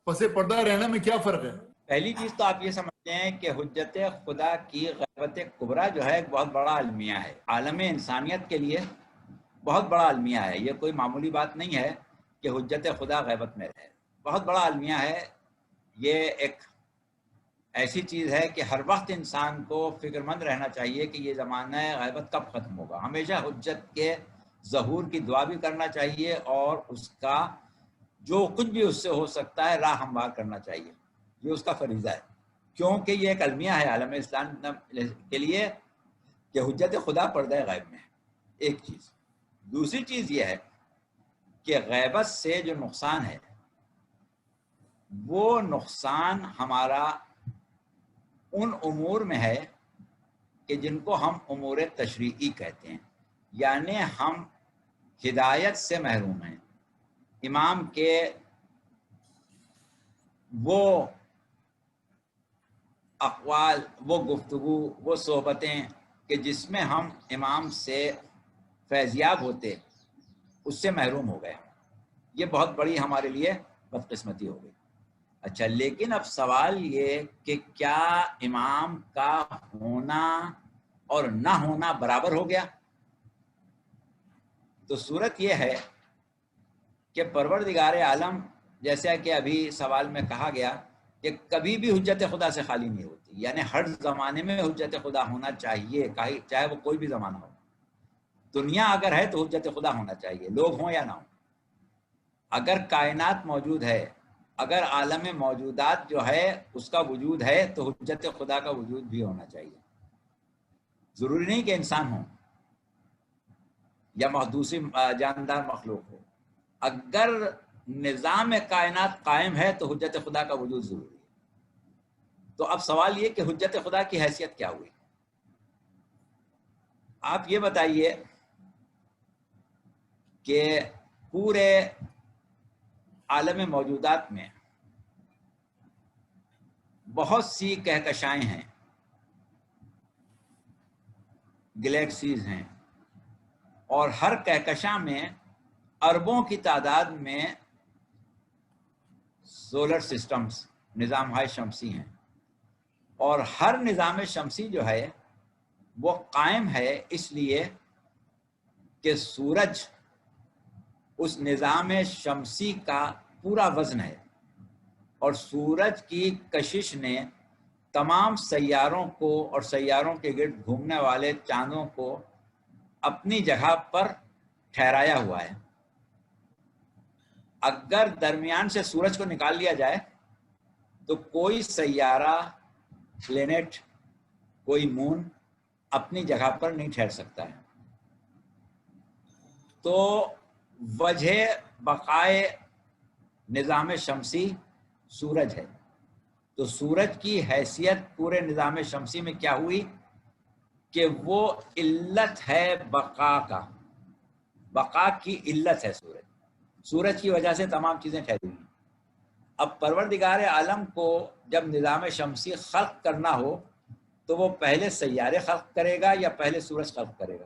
پس پردہ رہنا میں کیا فرق ہے؟ پہلی چیز تو آپ یہ سمجھتے ہیں کہ حجت خدا کی غیبت کبریٰ جو ہے ایک بہت بڑا المیہ ہے، عالم انسانیت کے لیے بہت بڑا المیہ ہے. یہ کوئی معمولی بات نہیں ہے کہ حجت خدا غیبت میں رہے. بہت بڑا المیہ ہے. یہ ایک ایسی چیز ہے کہ ہر وقت انسان کو فکر مند رہنا چاہیے کہ یہ زمانہ غیبت کب ختم ہوگا. ہمیشہ حجت کے ظہور کی دعا بھی کرنا چاہیے اور اس کا جو کچھ بھی اس سے ہو سکتا ہے راہ ہموار کرنا چاہیے. یہ اس کا فریضہ ہے، کیونکہ یہ ایک المیہ ہے عالم اسلام کے لیے کہ حجت خدا پردہ غیب میں ہے. ایک چیز. دوسری چیز یہ ہے کہ غیبت سے جو نقصان ہے وہ نقصان ہمارا ان امور میں ہے کہ جن کو ہم امور تشریعی کہتے ہیں، یعنی ہم ہدایت سے محروم ہیں. امام کے وہ اقوال، وہ گفتگو، وہ صحبتیں کہ جس میں ہم امام سے فیضیاب ہوتے، اس سے محروم ہو گئے. یہ بہت بڑی ہمارے لیے بدقسمتی ہو گئی. اچھا، لیکن اب سوال یہ کہ کیا امام کا ہونا اور نہ ہونا برابر ہو گیا؟ تو صورت یہ ہے کہ پروردگار عالم، جیسا کہ ابھی سوال میں کہا گیا، کہ کبھی بھی حجت خدا سے خالی نہیں ہوتی. یعنی ہر زمانے میں حجت خدا ہونا چاہیے، چاہے وہ کوئی بھی زمانہ ہو. دنیا اگر ہے تو حجت خدا ہونا چاہیے، لوگ ہوں یا نہ ہوں. اگر کائنات موجود ہے، اگر عالم موجودات جو ہے اس کا وجود ہے تو حجت خدا کا وجود بھی ہونا چاہیے. ضروری نہیں کہ انسان ہو یا دوسری جاندار مخلوق ہو. اگر نظام کائنات قائم ہے تو حجت خدا کا وجود ضروری ہے. تو اب سوال یہ کہ حجت خدا کی حیثیت کیا ہوئی؟ آپ یہ بتائیے کہ پورے عالم موجودات میں بہت سی کہکشائیں ہیں، گلیکسیز ہیں، اور ہر کہکشاں میں اربوں کی تعداد میں سولر سسٹمز، نظام ہائے شمسی ہیں. اور ہر نظام شمسی جو ہے وہ قائم ہے اس لیے کہ سورج اس نظام شمسی کا پورا وزن ہے، اور سورج کی کشش نے تمام سیاروں کو اور سیاروں کے گرد گھومنے والے چاندوں کو اپنی جگہ پر ٹھہرایا ہوا ہے. اگر درمیان سے سورج کو نکال لیا جائے تو کوئی سیارہ، پلینٹ، کوئی مون اپنی جگہ پر نہیں ٹھہر سکتا ہے. تو وجہ بقائے نظام شمسی سورج ہے. تو سورج کی حیثیت پورے نظام شمسی میں کیا ہوئی کہ وہ علت ہے بقا کا، بقا کی علت ہے سورج. سورج کی وجہ سے تمام چیزیں ٹھہری ہوئی. اب پروردگار عالم کو جب نظام شمسی خلق کرنا ہو تو وہ پہلے سیارے خلق کرے گا یا پہلے سورج خلق کرے گا؟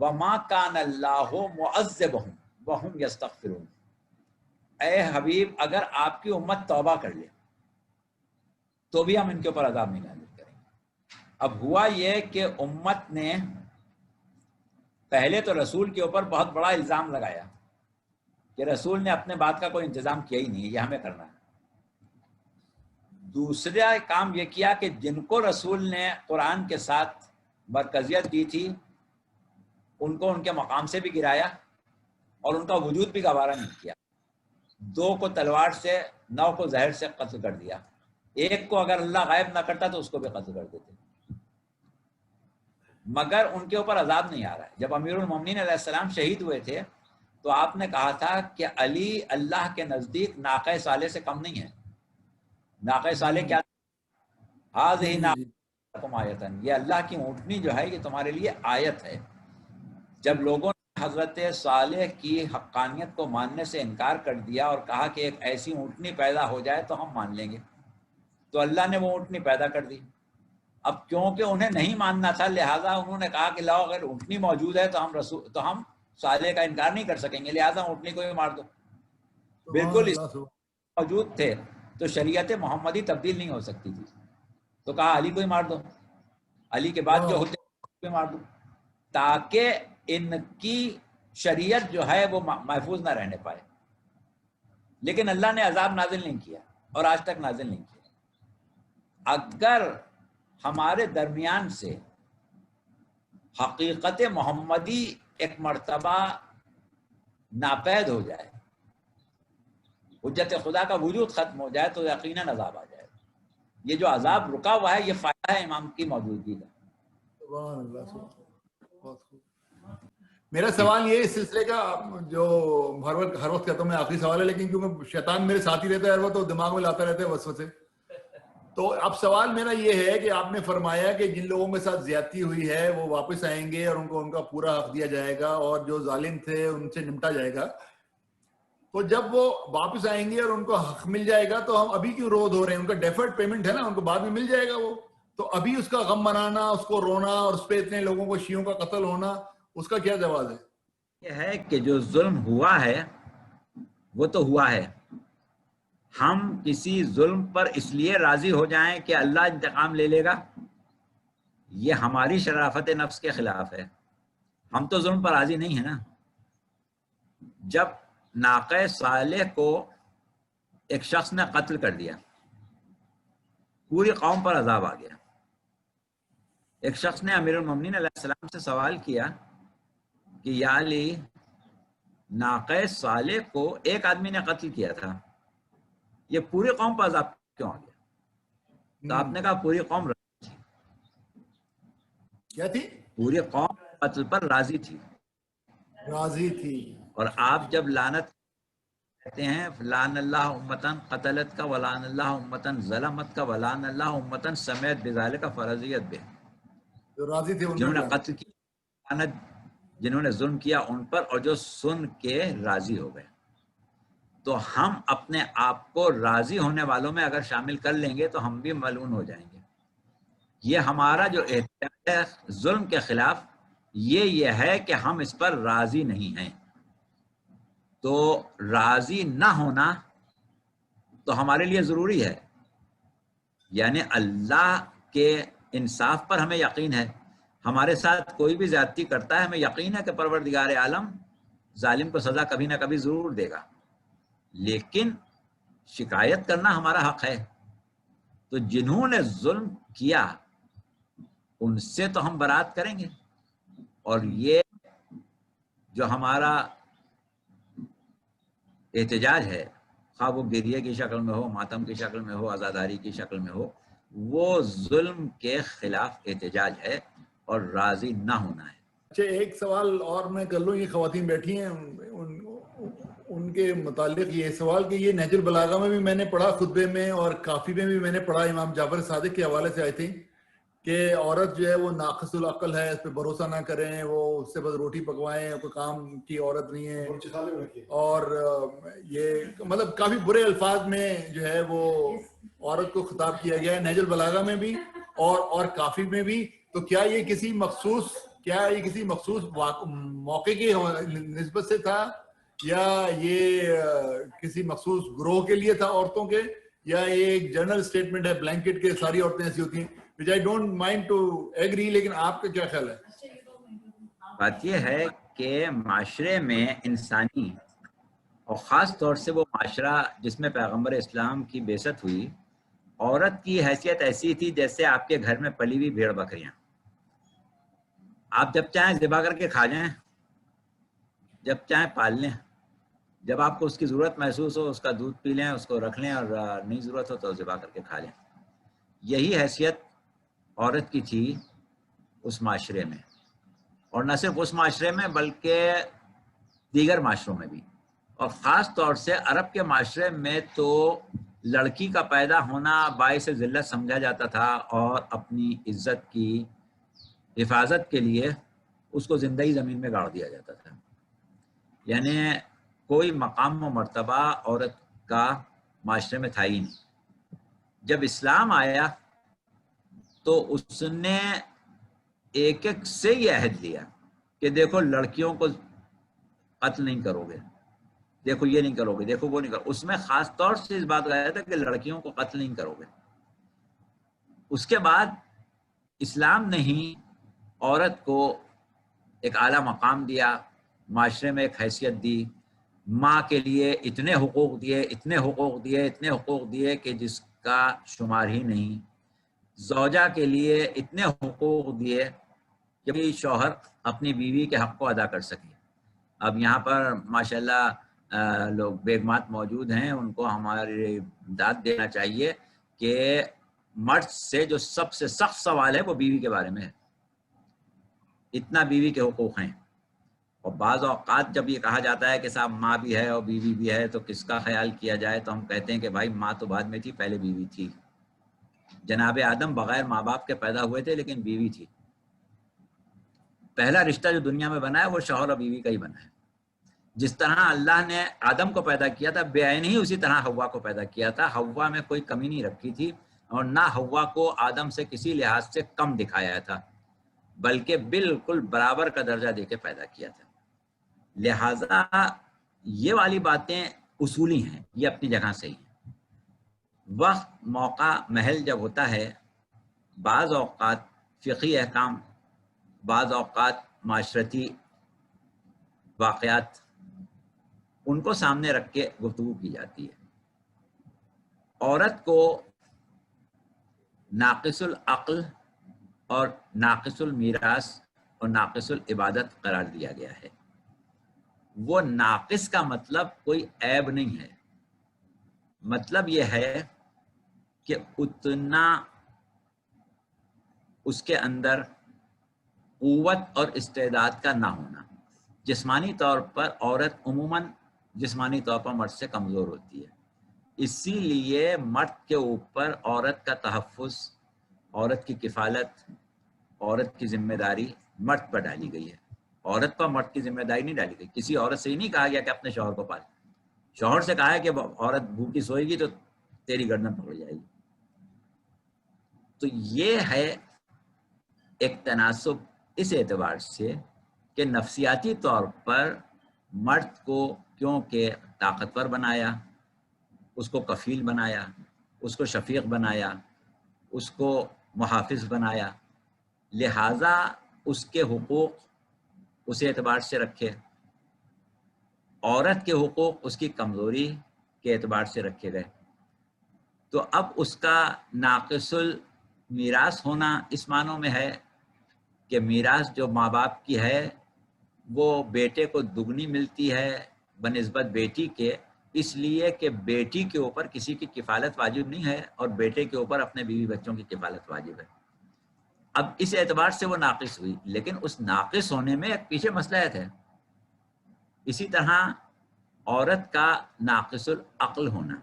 وَمَا كَانَ اللَّهُ مُعَذِّبَهُمْ وَهُمْ يَسْتَغْفِرُونَ. اے حبیب اگر آپ کی امت توبہ کر لے تو بھی ہم ان کے اوپر عذاب نہیں نازل کریں گے. اب ہوا یہ کہ امت نے پہلے تو رسول کے اوپر بہت بڑا الزام لگایا کہ رسول نے اپنے بات کا کوئی انتظام کیا ہی نہیں، یہ ہمیں کرنا ہے. دوسرا کام یہ کیا کہ جن کو رسول نے قرآن کے ساتھ مرکزیت دی تھی ان کو ان کے مقام سے بھی گرایا اور ان کا وجود بھی گوارا نہیں کیا. 2 کو تلوار سے، 9 کو زہر سے قتل کر دیا. ایک کو اگر اللہ غائب نہ کرتا تو اس کو بھی قتل کر دیتے. مگر ان کے اوپر عذاب نہیں آ رہا ہے. جب امیر المومنین علیہ السلام شہید ہوئے تھے تو آپ نے کہا تھا کہ علی اللہ کے نزدیک ناقہ صالح سے کم نہیں ہے. ناقہ صالح کیا؟ ہاذہ ناقۃکم آیۃ، یہ اللہ کی اونٹنی جو ہے یہ تمہارے لیے آیت ہے. جب لوگوں نے حضرت صالح کی حقانیت کو ماننے سے انکار کر دیا اور کہا کہ ایک ایسی اونٹنی پیدا ہو جائے تو ہم مان لیں گے، تو اللہ نے وہ اونٹنی پیدا کر دی. اب کیونکہ انہیں نہیں ماننا تھا لہٰذا انہوں نے کہا کہ لاؤ اگر اونٹنی موجود ہے تو ہم صالح کا انکار نہیں کر سکیں گے، لہٰذا اونٹنی کو ہی مار دو. بالکل موجود تھے تو شریعت محمدی تبدیل نہیں ہو سکتی تھی، تو کہا علی کو ہی مار دو، علی کے بعد جو ہوتے ہیں مار دو، تاکہ ان کی شریعت جو ہے وہ محفوظ نہ رہنے پائے. لیکن اللہ نے عذاب نازل نہیں کیا اور آج تک نازل نہیں کیا. اگر ہمارے درمیان سے حقیقت محمدی ایک مرتبہ ناپید ہو جائے، حجت خدا کا وجود ختم ہو جائے تو یقیناً عذاب آ جائے. یہ جو عذاب رکا ہوا ہے یہ فائدہ ہے امام کی موجودگی کا. سبحان اللہ، بہت خوب. میرا سوال یہ اس سلسلے کا جو ہر وقت کہتا ہوں میں آخری سوال ہے، لیکن کیونکہ شیطان میرے ساتھ ہی رہتا ہے ہر وقت، تو دماغ میں لاتا رہتا ہے وسوسے. تو اب سوال میرا یہ ہے کہ آپ نے فرمایا کہ جن لوگوں کے ساتھ زیادتی ہوئی ہے وہ واپس آئیں گے اور ان کو ان کا پورا حق دیا جائے گا اور جو ظالم تھے ان سے نمٹا جائے گا. تو جب وہ واپس آئیں گے اور ان کو حق مل جائے گا تو ہم ابھی کیوں رو دھو رہے ہیں؟ ان کا ڈیفرڈ پیمنٹ ہے نا، ان کو بعد میں مل جائے گا وہ. تو ابھی اس کا غم منانا، اس کو رونا اور اس پہ اتنے لوگوں کو شیعوں کا قتل ہونا، اس کا کیا جواز ہے؟ یہ ہے کہ جو ظلم ہوا ہے وہ تو ہوا ہے. ہم کسی ظلم پر اس لیے راضی ہو جائیں کہ اللہ انتقام لے لے گا، یہ ہماری شرافت نفس کے خلاف ہے. ہم تو ظلم پر راضی نہیں ہیں نا. جب ناقہ صالح کو ایک شخص نے قتل کر دیا، پوری قوم پر عذاب آ گیا. ایک شخص نے امیر المومنین علیہ السلام سے سوال کیا کہ یا علی، ناقہ صالح کو ایک آدمی نے قتل کیا تھا، یہ پوری قوم پر عذاب کیوں آ گیا؟ تو آپ نے کہا پوری قوم راضی تھی. کیا تھی؟ پوری قوم قتل پر راضی تھی. راضی تھی. اور آپ جب لعنت کہتے ہیں لعن اللہ امتن قتلت کا ولعن اللہ امتن ظلمت کا ولعن اللہ امتن سمیت بذالک فرضیت بے، جو راضی تھے جنہوں نے قتل کیا، جنہوں نے ظلم کیا ان پر، اور جو سن کے راضی ہو گئے. تو ہم اپنے آپ کو راضی ہونے والوں میں اگر شامل کر لیں گے تو ہم بھی ملعون ہو جائیں گے. یہ ہمارا جو احتجاج ہے ظلم کے خلاف یہ ہے کہ ہم اس پر راضی نہیں ہیں. تو راضی نہ ہونا تو ہمارے لیے ضروری ہے. یعنی اللہ کے انصاف پر ہمیں یقین ہے. ہمارے ساتھ کوئی بھی زیادتی کرتا ہے ہمیں یقین ہے کہ پروردگار عالم ظالم کو سزا کبھی نہ کبھی ضرور دے گا، لیکن شکایت کرنا ہمارا حق ہے. تو جنہوں نے ظلم کیا ان سے تو ہم برات کریں گے، اور یہ جو ہمارا احتجاج ہے، خواہ وہ گریے کی شکل میں ہو، ماتم کی شکل میں ہو، عزاداری کی شکل میں ہو، وہ ظلم کے خلاف احتجاج ہے اور راضی نہ ہونا ہے. اچھا، ایک سوال اور میں کر لوں. یہ خواتین بیٹھی ہیں، ان کے متعلق یہ سوال کہ یہ نہج البلاغہ میں بھی میں نے پڑھا خطبے میں، اور کافی میں بھی میں نے پڑھا امام جعفر صادق کے حوالے سے آئی تھی کہ عورت جو ہے وہ ناقص العقل ہے، اس پہ بھروسہ نہ کریں، وہ اس سے بس روٹی پکوائیں، کوئی کام کی عورت نہیں ہے. اور یہ مطلب کافی برے الفاظ میں جو ہے وہ عورت کو خطاب کیا گیا ہے نہج البلاغہ میں بھی اور کافی میں بھی. تو کیا یہ کسی مخصوص کیا یہ کسی مخصوص موقع کی نسبت سے تھا یا یہ کسی مخصوص گروہ کے لیے تھا عورتوں کے, یا یہ ایک جنرل سٹیٹمنٹ ہے بلینکٹ کے ساری عورتیں ایسی ہوتی ہیں, which I don't mind to agree, لیکن آپ کا کیا خیال ہے؟ بات یہ ہے کہ معاشرے میں انسانی اور خاص طور سے وہ معاشرہ جس میں پیغمبر اسلام کی بعثت ہوئی, عورت کی حیثیت ایسی تھی جیسے آپ کے گھر میں پلی ہوئی بھیڑ بکریاں, آپ جب چاہیں ذبح کر کے کھا جائیں, جب چاہیں پال لیں, جب آپ کو اس کی ضرورت محسوس ہو اس کا دودھ پی لیں, اس کو رکھ لیں, اور نہیں ضرورت ہو تو ذبح کر کے کھا لیں. یہی حیثیت عورت کی تھی اس معاشرے میں, اور نہ صرف اس معاشرے میں بلکہ دیگر معاشروں میں بھی, اور خاص طور سے عرب کے معاشرے میں تو لڑکی کا پیدا ہونا باعث ذلت سمجھا جاتا تھا, اور اپنی عزت کی حفاظت کے لیے اس کو زندگی زمین میں گاڑ دیا جاتا تھا. یعنی کوئی مقام و مرتبہ عورت کا معاشرے میں تھا ہی نہیں. جب اسلام آیا تو اس نے ایک ایک سے یہ عہد لیا کہ دیکھو لڑکیوں کو قتل نہیں کرو گے, دیکھو یہ نہیں کرو گے, دیکھو وہ نہیں کرو. اس میں خاص طور سے اس بات کہا تھا کہ لڑکیوں کو قتل نہیں کرو گے. اس کے بعد اسلام نے ہی عورت کو ایک اعلیٰ مقام دیا, معاشرے میں ایک حیثیت دی, ماں کے لیے اتنے حقوق دیے, اتنے حقوق دیے, اتنے حقوق دیے کہ جس کا شمار ہی نہیں. زوجہ کے لیے اتنے حقوق دیے کہ شوہر اپنی بیوی کے حق کو ادا کر سکے. اب یہاں پر ماشاءاللہ لوگ بیگمات موجود ہیں, ان کو ہماری داد دینا چاہیے کہ مرد سے جو سب سے سخت سوال ہے وہ بیوی کے بارے میں ہے. اتنا بیوی کے حقوق ہیں, اور بعض اوقات جب یہ کہا جاتا ہے کہ صاحب ماں بھی ہے اور بیوی بھی ہے تو کس کا خیال کیا جائے, تو ہم کہتے ہیں کہ بھائی ماں تو بعد میں تھی, پہلے بیوی تھی. جناب آدم بغیر ماں باپ کے پیدا ہوئے تھے لیکن بیوی تھی. پہلا رشتہ جو دنیا میں بنا ہے وہ شوہر اور بیوی کا ہی بنا ہے. جس طرح اللہ نے آدم کو پیدا کیا تھا بے عین ہی اسی طرح حوا کو پیدا کیا تھا. حوا میں کوئی کمی نہیں رکھی تھی, اور نہ حوا کو آدم سے کسی لحاظ سے کم دکھایا تھا, بلکہ بالکل برابر کا درجہ دے کے پیدا کیا تھا. لہذا یہ والی باتیں اصولی ہیں, یہ اپنی جگہ سے ہی ہیں. وقت موقع محل جب ہوتا ہے, بعض اوقات فقہی احکام, بعض اوقات معاشرتی واقعات, ان کو سامنے رکھ کے گفتگو کی جاتی ہے. عورت کو ناقص العقل اور ناقص المیراث اور ناقص العبادت قرار دیا گیا ہے. وہ ناقص کا مطلب کوئی عیب نہیں ہے, مطلب یہ ہے کہ اتنا اس کے اندر قوت اور استعداد کا نہ ہونا. جسمانی طور پر عورت عموماً جسمانی طور پر مرد سے کمزور ہوتی ہے, اسی لیے مرد کے اوپر عورت کا تحفظ, عورت کی کفالت, عورت کی ذمہ داری مرد پر ڈالی گئی ہے. عورت پر مرد کی ذمہ داری نہیں ڈالی گئی. کسی عورت سے ہی نہیں کہا گیا کہ اپنے شوہر کو پال. شوہر سے کہا ہے کہ عورت بھوکی سوئے گی تو تیری گردن پکڑ جائے گی. تو یہ ہے ایک تناسب اس اعتبار سے کہ نفسیاتی طور پر مرد کو کیونکہ طاقتور بنایا, اس کو کفیل بنایا, اس کو شفیق بنایا, اس کو محافظ بنایا, لہذا اس کے حقوق اس اعتبار سے رکھے, عورت کے حقوق اس کی کمزوری کے اعتبار سے رکھے گئے. تو اب اس کا ناقص المیراث ہونا اس معنوں میں ہے کہ میراث جو ماں باپ کی ہے وہ بیٹے کو دگنی ملتی ہے بنسبت بیٹی کے, اس لیے کہ بیٹی کے اوپر کسی کی کفالت واجب نہیں ہے اور بیٹے کے اوپر اپنے بیوی بچوں کی کفالت واجب ہے. اب اس اعتبار سے وہ ناقص ہوئی, لیکن اس ناقص ہونے میں ایک پیچھے مصلحت ہے. اسی طرح عورت کا ناقص العقل ہونا,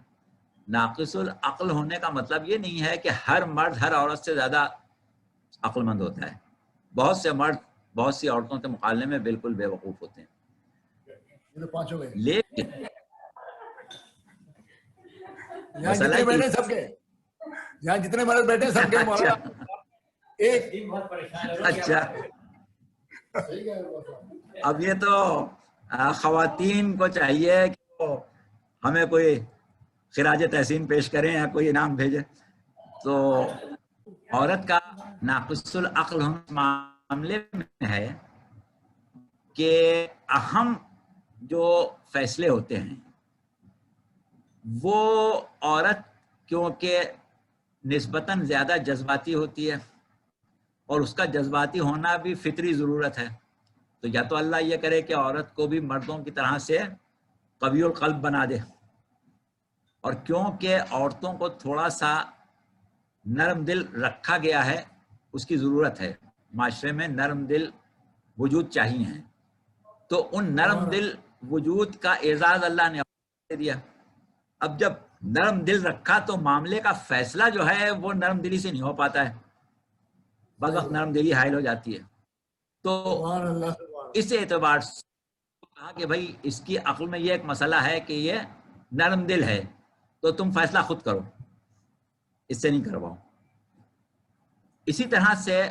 ناقص العقل ہونے کا مطلب یہ نہیں ہے کہ ہر مرد ہر عورت سے زیادہ عقل مند ہوتا ہے. بہت سے مرد بہت سی عورتوں کے مقابلے میں بالکل بے وقوف ہوتے ہیں. لیکن جتنے بیٹھے سب کے, یہاں جتنے مرد بیٹھے سب کے مولانا ایک اچھا اب یہ تو خواتین کو چاہیے کہ وہ ہمیں کوئی خراج تحسین پیش کریں یا کوئی انعام بھیجے. تو عورت کا ناقص العقل معاملے میں ہے کہ اہم جو فیصلے ہوتے ہیں وہ عورت کیونکہ نسبتاً زیادہ جذباتی ہوتی ہے اور اس کا جذباتی ہونا بھی فطری ضرورت ہے. تو یا تو اللہ یہ کرے کہ عورت کو بھی مردوں کی طرح سے قوی القلب بنا دے, اور کیونکہ عورتوں کو تھوڑا سا نرم دل رکھا گیا ہے, اس کی ضرورت ہے, معاشرے میں نرم دل وجود چاہیے ہیں, تو ان نرم دل وجود کا اعزاز اللہ نے دے دیا. اب جب نرم دل رکھا تو معاملے کا فیصلہ جو ہے وہ نرم دلی سے نہیں ہو پاتا ہے, بعض وقت نرم دلی حائل ہو جاتی ہے. تو اس اعتبار سے کہا کہ بھائی اس کی عقل میں یہ ایک مسئلہ ہے کہ یہ نرم دل ہے, تو تم فیصلہ خود کرو, اس سے نہیں کرواؤ. اسی طرح سے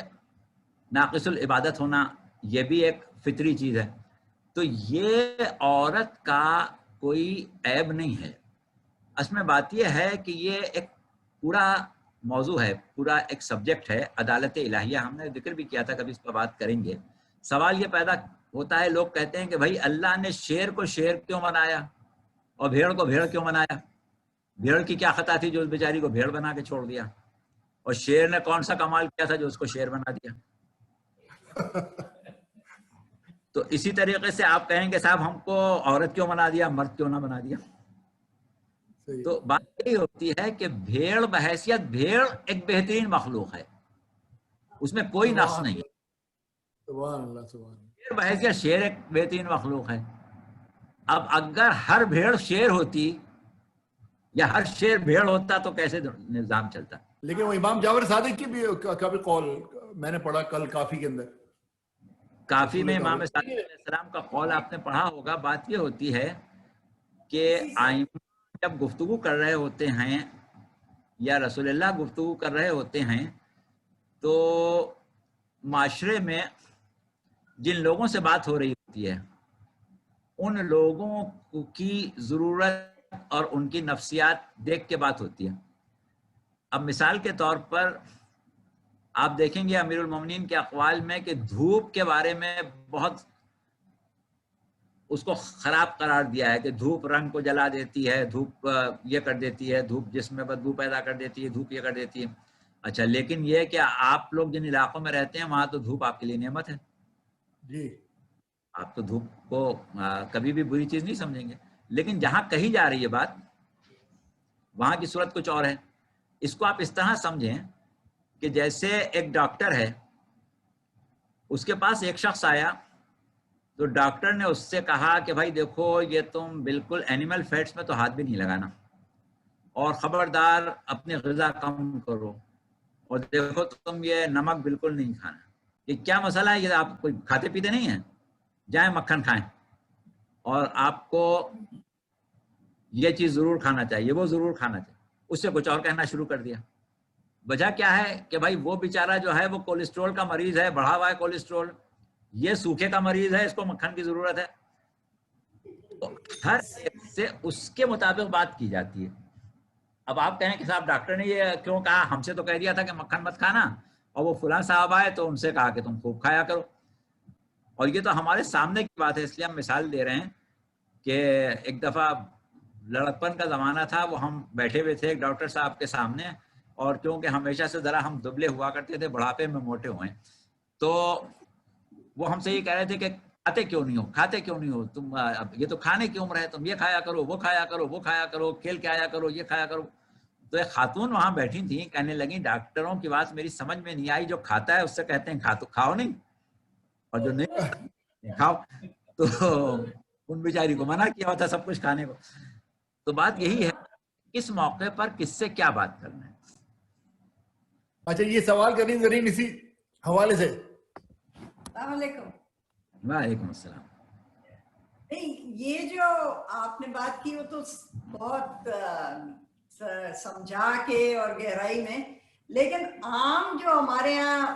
ناقص العبادت ہونا یہ بھی ایک فطری چیز ہے. تو یہ عورت کا کوئی عیب نہیں ہے. اصل میں بات یہ ہے کہ یہ ایک پورا موضوع ہے, پورا ایک سبجیکٹ ہے, عدالت الہیہ. ہم نے ذکر بھی کیا تھا, کبھی اس پر بات کریں گے. سوال یہ پیدا ہوتا ہے, لوگ کہتے ہیں کہ بھائی اللہ نے شیر کو شیر کیوں بنایا اور بھیڑ کو بھیڑ کیوں بنایا؟ بھیڑ کی کیا خطا تھی جو اس بیچاری کو بھیڑ بنا کے چھوڑ دیا, اور شیر نے کون سا کمال کیا تھا جو اس کو شیر بنا دیا؟ تو اسی طریقے سے آپ کہیں گے صاحب ہم کو عورت کیوں بنا دیا, مرد کیوں نہ بنا دیا؟ تو بات یہی ہوتی ہے کہ بھیڑ بحیثیت بھیڑ ایک بہترین مخلوق ہے, اس میں کوئی نقص نہیں. بھیڑ بحیثیت شیر ایک بہترین مخلوق ہے. اب اگر ہر بھیڑ شیر ہوتی یا ہر شیر بھیڑ ہوتا تو کیسے نظام چلتا؟ لیکن وہ امام جعفر صادق کی بھی کبھی قول میں نے پڑھا کل کافی کے اندر, کافی میں امام صادق علیہ السلام کا قول آپ نے پڑھا ہوگا. بات یہ ہوتی ہے کہ آئمہ جب گفتگو کر رہے ہوتے ہیں یا رسول اللہ گفتگو کر رہے ہوتے ہیں تو معاشرے میں جن لوگوں سے بات ہو رہی ہوتی ہے ان لوگوں کی ضرورت اور ان کی نفسیات دیکھ کے بات ہوتی ہے. اب مثال کے طور پر آپ دیکھیں گے امیر المومنین کے اقوال میں کہ دھوپ کے بارے میں بہت اس کو خراب قرار دیا ہے کہ دھوپ رنگ کو جلا دیتی ہے, دھوپ یہ کر دیتی ہے, دھوپ جسم میں بدبو پیدا کر دیتی ہے, دھوپ یہ کر دیتی ہے. اچھا, لیکن یہ کہ آپ لوگ جن علاقوں میں رہتے ہیں وہاں تو دھوپ آپ کے لیے نعمت ہے جی, آپ تو دھوپ کو کبھی بھی بری چیز نہیں سمجھیں گے. لیکن جہاں کہی جا رہی ہے بات وہاں کی صورت کچھ اور ہے. اس کو آپ اس طرح سمجھیں کہ جیسے ایک ڈاکٹر ہے, اس کے پاس ایک شخص آیا تو ڈاکٹر نے اس سے کہا کہ بھائی دیکھو یہ تم بالکل اینیمل فیٹس میں تو ہاتھ بھی نہیں لگانا, اور خبردار اپنی غذا کم کرو, اور دیکھو تم یہ نمک بالکل نہیں کھانا. یہ کیا مسئلہ ہے؟ یہ آپ کوئی کھاتے پیتے نہیں ہیں, جائیں مکھن کھائیں, اور آپ کو یہ چیز ضرور کھانا چاہیے, وہ ضرور کھانا چاہیے. اس سے کچھ اور کہنا شروع کر دیا. وجہ کیا ہے کہ بھائی وہ بیچارہ جو ہے وہ کولیسٹرول کا مریض ہے, بڑھا ہوا ہے کولیسٹرول, یہ سوکھے کا مریض ہے, اس کو مکھن کی ضرورت ہے. تو ہر ایک سے اس کے مطابق بات کی جاتی ہے. اب آپ کہیں کہ صاحب ڈاکٹر نے یہ کیوں کہا, ہم سے تو کہہ دیا تھا کہ مکھن مت کھانا, اور وہ فلاں صاحب آئے تو ان سے کہا کہ تم خوب کھایا کرو. اور یہ تو ہمارے سامنے کی بات ہے, اس لیے ہم مثال دے رہے ہیں کہ ایک دفعہ لڑکپن کا زمانہ تھا, وہ ہم بیٹھے ہوئے تھے ایک ڈاکٹر صاحب کے سامنے, اور کیونکہ ہمیشہ سے ذرا ہم دبلے ہوا کرتے تھے, بڑھاپے میں موٹے ہوئے, تو وہ ہم سے یہ کہہ رہے تھے کہ کھاتے کیوں نہیں ہو, کھاتے کیوں نہیں ہو تم, یہ تو کھانے کی عمر ہے, تم یہ کھایا کرو, وہ کھایا کرو, وہ کھایا کرو, کھیل کے آیا کرو, یہ کھایا کرو. تو ایک خاتون وہاں بیٹھی تھیں, کہنے لگی ڈاکٹروں کی بات میری سمجھ میں نہیں آئی, جو کھاتا ہے اس سے کہتے ہیں کھاؤ نہیں, اور جو نہیں کھاؤ. تو ان بیچاری کو منع کیا ہوتا سب کچھ کھانے کو. تو بات یہی ہے کس موقع پر کس سے کیا بات کرنا ہے. اچھا یہ سوال کریں زرین اسی حوالے سے. السلام علیکم. وعلیکم السلام. نہیں, یہ جو آپ نے بات کی وہ تو بہت سمجھا کے اور گہرائی میں, لیکن عام جو ہمارے یہاں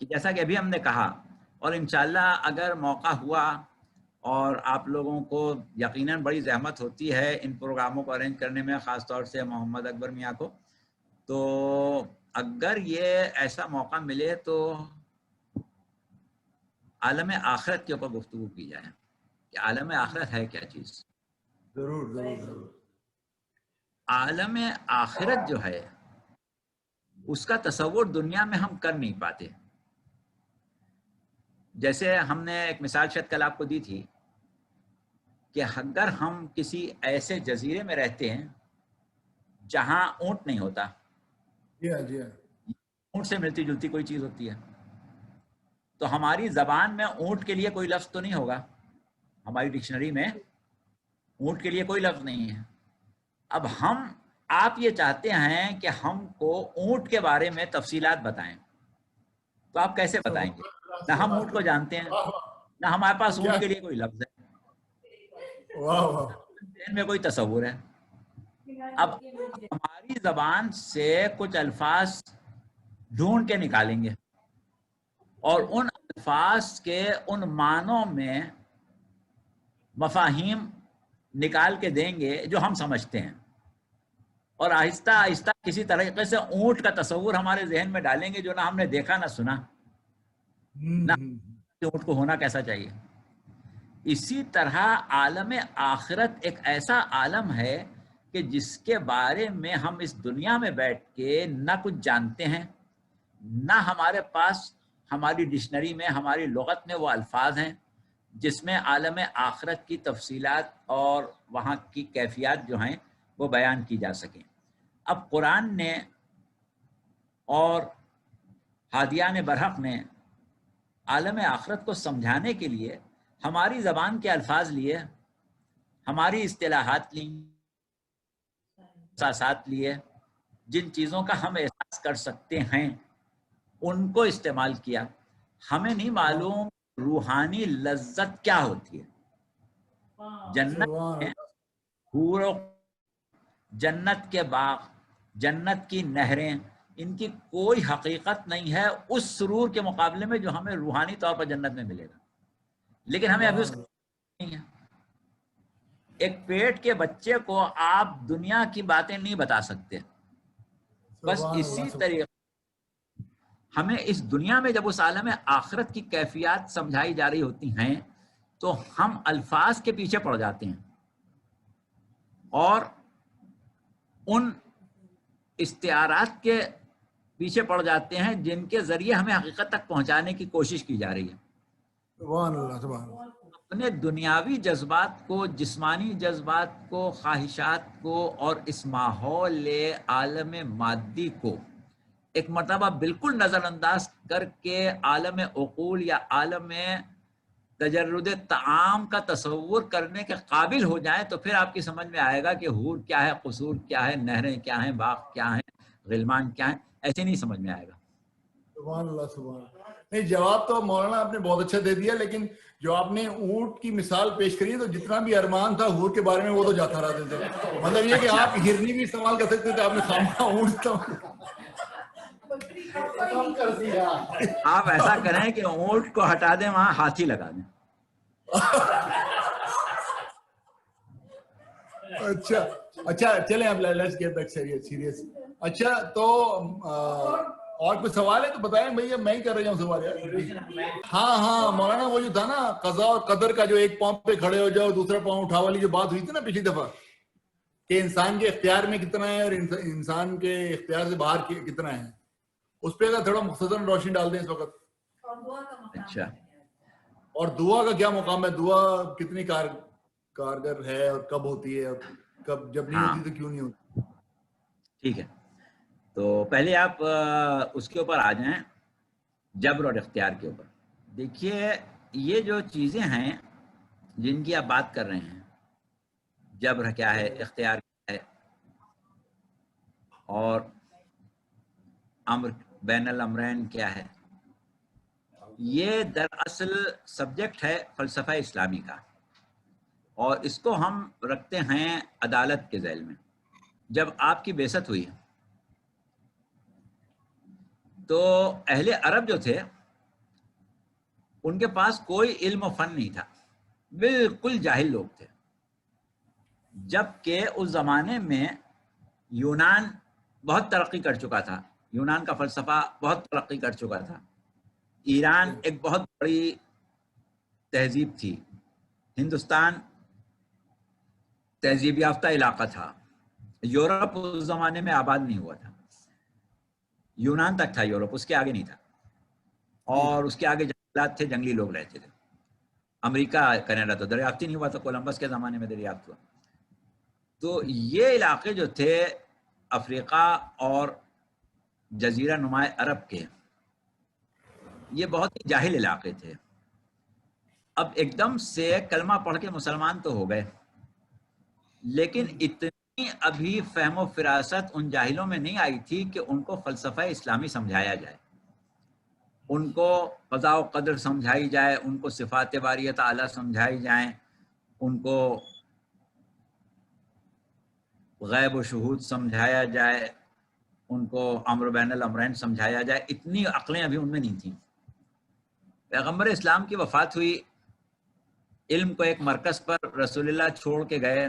کہ جیسا کہ ابھی ہم نے کہا، اور انشاءاللہ اگر موقع ہوا اور آپ لوگوں کو یقیناً بڑی زحمت ہوتی ہے ان پروگراموں کو ارینج کرنے میں، خاص طور سے محمد اکبر میاں کو، تو اگر یہ ایسا موقع ملے تو عالم آخرت کے اوپر گفتگو کی جائے کہ عالم آخرت ہے کیا چیز. ضرور ضرور ضرور. عالم آخرت جو ہے اس کا تصور دنیا میں ہم کر نہیں پاتے. جیسے ہم نے ایک مثال شاید کل آپ کو دی تھی کہ اگر ہم کسی ایسے جزیرے میں رہتے ہیں جہاں اونٹ نہیں ہوتا، جی ہاں جی ہاں، اونٹ سے ملتی جلتی کوئی چیز ہوتی ہے، تو ہماری زبان میں اونٹ کے لیے کوئی لفظ تو نہیں ہوگا، ہماری ڈکشنری میں اونٹ کے لیے کوئی لفظ نہیں ہے. اب آپ یہ چاہتے ہیں کہ ہم کو اونٹ کے بارے میں تفصیلات بتائیں، تو آپ کیسے بتائیں گے؟ نہ ہم اونٹ کو جانتے ہیں، نہ ہمارے پاس اونٹ کے لیے کوئی لفظ ہے، واہ واہ، ذہن میں کوئی تصور ہے. اب ہماری زبان سے کچھ الفاظ ڈھونڈ کے نکالیں گے اور ان الفاظ کے ان معنوں میں مفاہیم نکال کے دیں گے جو ہم سمجھتے ہیں، اور آہستہ آہستہ کسی طریقے سے اونٹ کا تصور ہمارے ذہن میں ڈالیں گے جو نہ ہم نے دیکھا نہ سنا، نہ اونٹ کو ہونا کیسا چاہیے. اسی طرح عالم آخرت ایک ایسا عالم ہے کہ جس کے بارے میں ہم اس دنیا میں بیٹھ کے نہ کچھ جانتے ہیں، نہ ہمارے پاس ہماری ڈکشنری میں، ہماری لغت میں وہ الفاظ ہیں جس میں عالم آخرت کی تفصیلات اور وہاں کی کیفیات جو ہیں وہ بیان کی جا سکیں. اب قرآن نے اور ہادیان برحق نے عالم آخرت کو سمجھانے کے لیے ہماری زبان کے الفاظ لیے، ہماری اصطلاحات لیں، احساسات لیے، جن چیزوں کا ہم احساس کر سکتے ہیں ان کو استعمال کیا. ہمیں نہیں معلوم روحانی لذت کیا ہوتی ہے. جنت میں حور و جنت کے باغ، جنت کی نہریں، ان کی کوئی حقیقت نہیں ہے اس سرور کے مقابلے میں جو ہمیں روحانی طور پر جنت میں ملے گا، لیکن ہمیں ابھی اس کا نہیں ہے. ایک پیٹ کے بچے کو آپ دنیا کی باتیں نہیں بتا سکتے. بس اسی طریقے ہمیں اس دنیا میں جب اس عالم آخرت کی کیفیات سمجھائی جا رہی ہوتی ہیں تو ہم الفاظ کے پیچھے پڑ جاتے ہیں اور ان استعارات کے پیچھے پڑ جاتے ہیں جن کے ذریعے ہمیں حقیقت تک پہنچانے کی کوشش کی جا رہی ہے. سبحان اللہ سبحان اللہ. اپنے دنیاوی جذبات کو، جسمانی جذبات کو، خواہشات کو اور اس ماحول عالم مادی کو ایک مرتبہ بالکل نظر انداز کر کے عالم عقول یا عالم تجرد طعام کا تصور کرنے کے قابل ہو جائیں تو پھر آپ کی سمجھ میں آئے گا کہ حور کیا ہے، قصور کیا ہے، نہریں کیا ہیں، باغ کیا ہیں، غلمان کیا ہیں. ایسے نہیں سمجھ میں آئے گا. سبحان اللہ سبحان اللہ. نہیں، جواب تو مولانا آپ نے بہت اچھا دے دیا، لیکن جو آپ نے اونٹ کی مثال پیش کری تو جتنا بھی ارمان تھا حور کے بارے میں وہ تو جاتا رہتے تھے. مطلب یہ کہ آپ ہرنی بھی استعمال کر سکتے تھے، آپ نے خامخواہ اونٹ کر دیا. آپ ایسا کریں کہ اونٹ کو ہٹا دیں، وہاں ہاتھی لگا دیں. اچھا اچھا، چلیں اب لیٹس گیٹ بیک سیریس. اچھا تو اور کوئی سوال ہے تو بتائیں بھائی، میں ہی کر رہی ہوں سوال یار. ہاں مولانا، وہ جو تھا نا قضاء اور قدر کا، جو ایک پاؤں پہ کھڑے ہو جاؤ دوسرا پاؤں اٹھا والی جو بات ہوئی تھی نا پچھلی دفعہ، کہ انسان کے اختیار میں کتنا ہے اور انسان کے اختیار سے باہر کتنا ہے، اس پہ اگر تھوڑا مختصر روشنی ڈال دیں اس وقت. اچھا، اور دعا کا کیا مقام ہے؟ دعا کتنی کارگر ہے اور کب ہوتی ہے اور کب جب نہیں ہوتی تو کیوں نہیں ہوتی؟ ٹھیک ہے. تو پہلے آپ اس کے اوپر آ جائیں، جبر اور اختیار کے اوپر. دیکھیے، یہ جو چیزیں ہیں جن کی آپ بات کر رہے ہیں، جبر کیا ہے، اختیار کیا ہے، اور امر بین الامرین کیا ہے، یہ دراصل سبجیکٹ ہے فلسفہ اسلامی کا، اور اس کو ہم رکھتے ہیں عدالت کے ذیل میں. جب آپ کی بعثت ہوئی تو اہل عرب جو تھے ان کے پاس کوئی علم و فن نہیں تھا، بالکل جاہل لوگ تھے. جبکہ اس زمانے میں یونان بہت ترقی کر چکا تھا، یونان کا فلسفہ بہت ترقی کر چکا تھا. ایران ایک بہت بڑی تہذیب تھی. ہندوستان تہذیب یافتہ علاقہ تھا. یورپ اس زمانے میں آباد نہیں ہوا تھا. یونان تک تھا یورپ، اس کے آگے نہیں تھا. اور اس کے آگے جنگلات تھے، جنگلی لوگ رہتے تھے. امریکہ کینیڈا تو دریافت ہی نہیں ہوا تھا، کولمبس کے زمانے میں دریافت ہوا. تو یہ علاقے جو تھے افریقہ اور جزیرہ نما عرب کے، یہ بہت ہی جاہل علاقے تھے. اب ایک دم سے کلمہ پڑھ کے مسلمان تو ہو گئے، لیکن اتنی ابھی فہم و فراست ان جاہلوں میں نہیں آئی تھی کہ ان کو فلسفہ اسلامی سمجھایا جائے، ان کو قضاء و قدر سمجھائی جائے، ان کو صفات باریۃ اعلیٰ سمجھائی جائیں، ان کو غیب و شہود سمجھایا جائے، ان کو امر بین الامرین سمجھایا جائے. اتنی عقلیں ابھی ان میں نہیں تھیں. پیغمبر اسلام کی وفات ہوئی، علم کو ایک مرکز پر رسول اللہ چھوڑ کے گئے،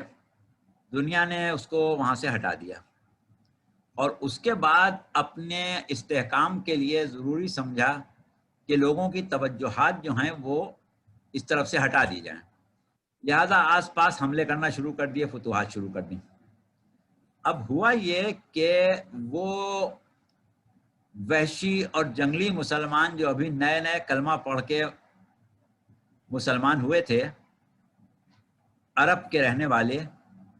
دنیا نے اس کو وہاں سے ہٹا دیا، اور اس کے بعد اپنے استحکام کے لیے ضروری سمجھا کہ لوگوں کی توجہات جو ہیں وہ اس طرف سے ہٹا دی جائیں. لہذا آس پاس حملے کرنا شروع کر دیے، فتوحات شروع کر دی. اب ہوا یہ کہ وہ وحشی اور جنگلی مسلمان جو ابھی نئے نئے کلمہ پڑھ کے مسلمان ہوئے تھے، عرب کے رہنے والے،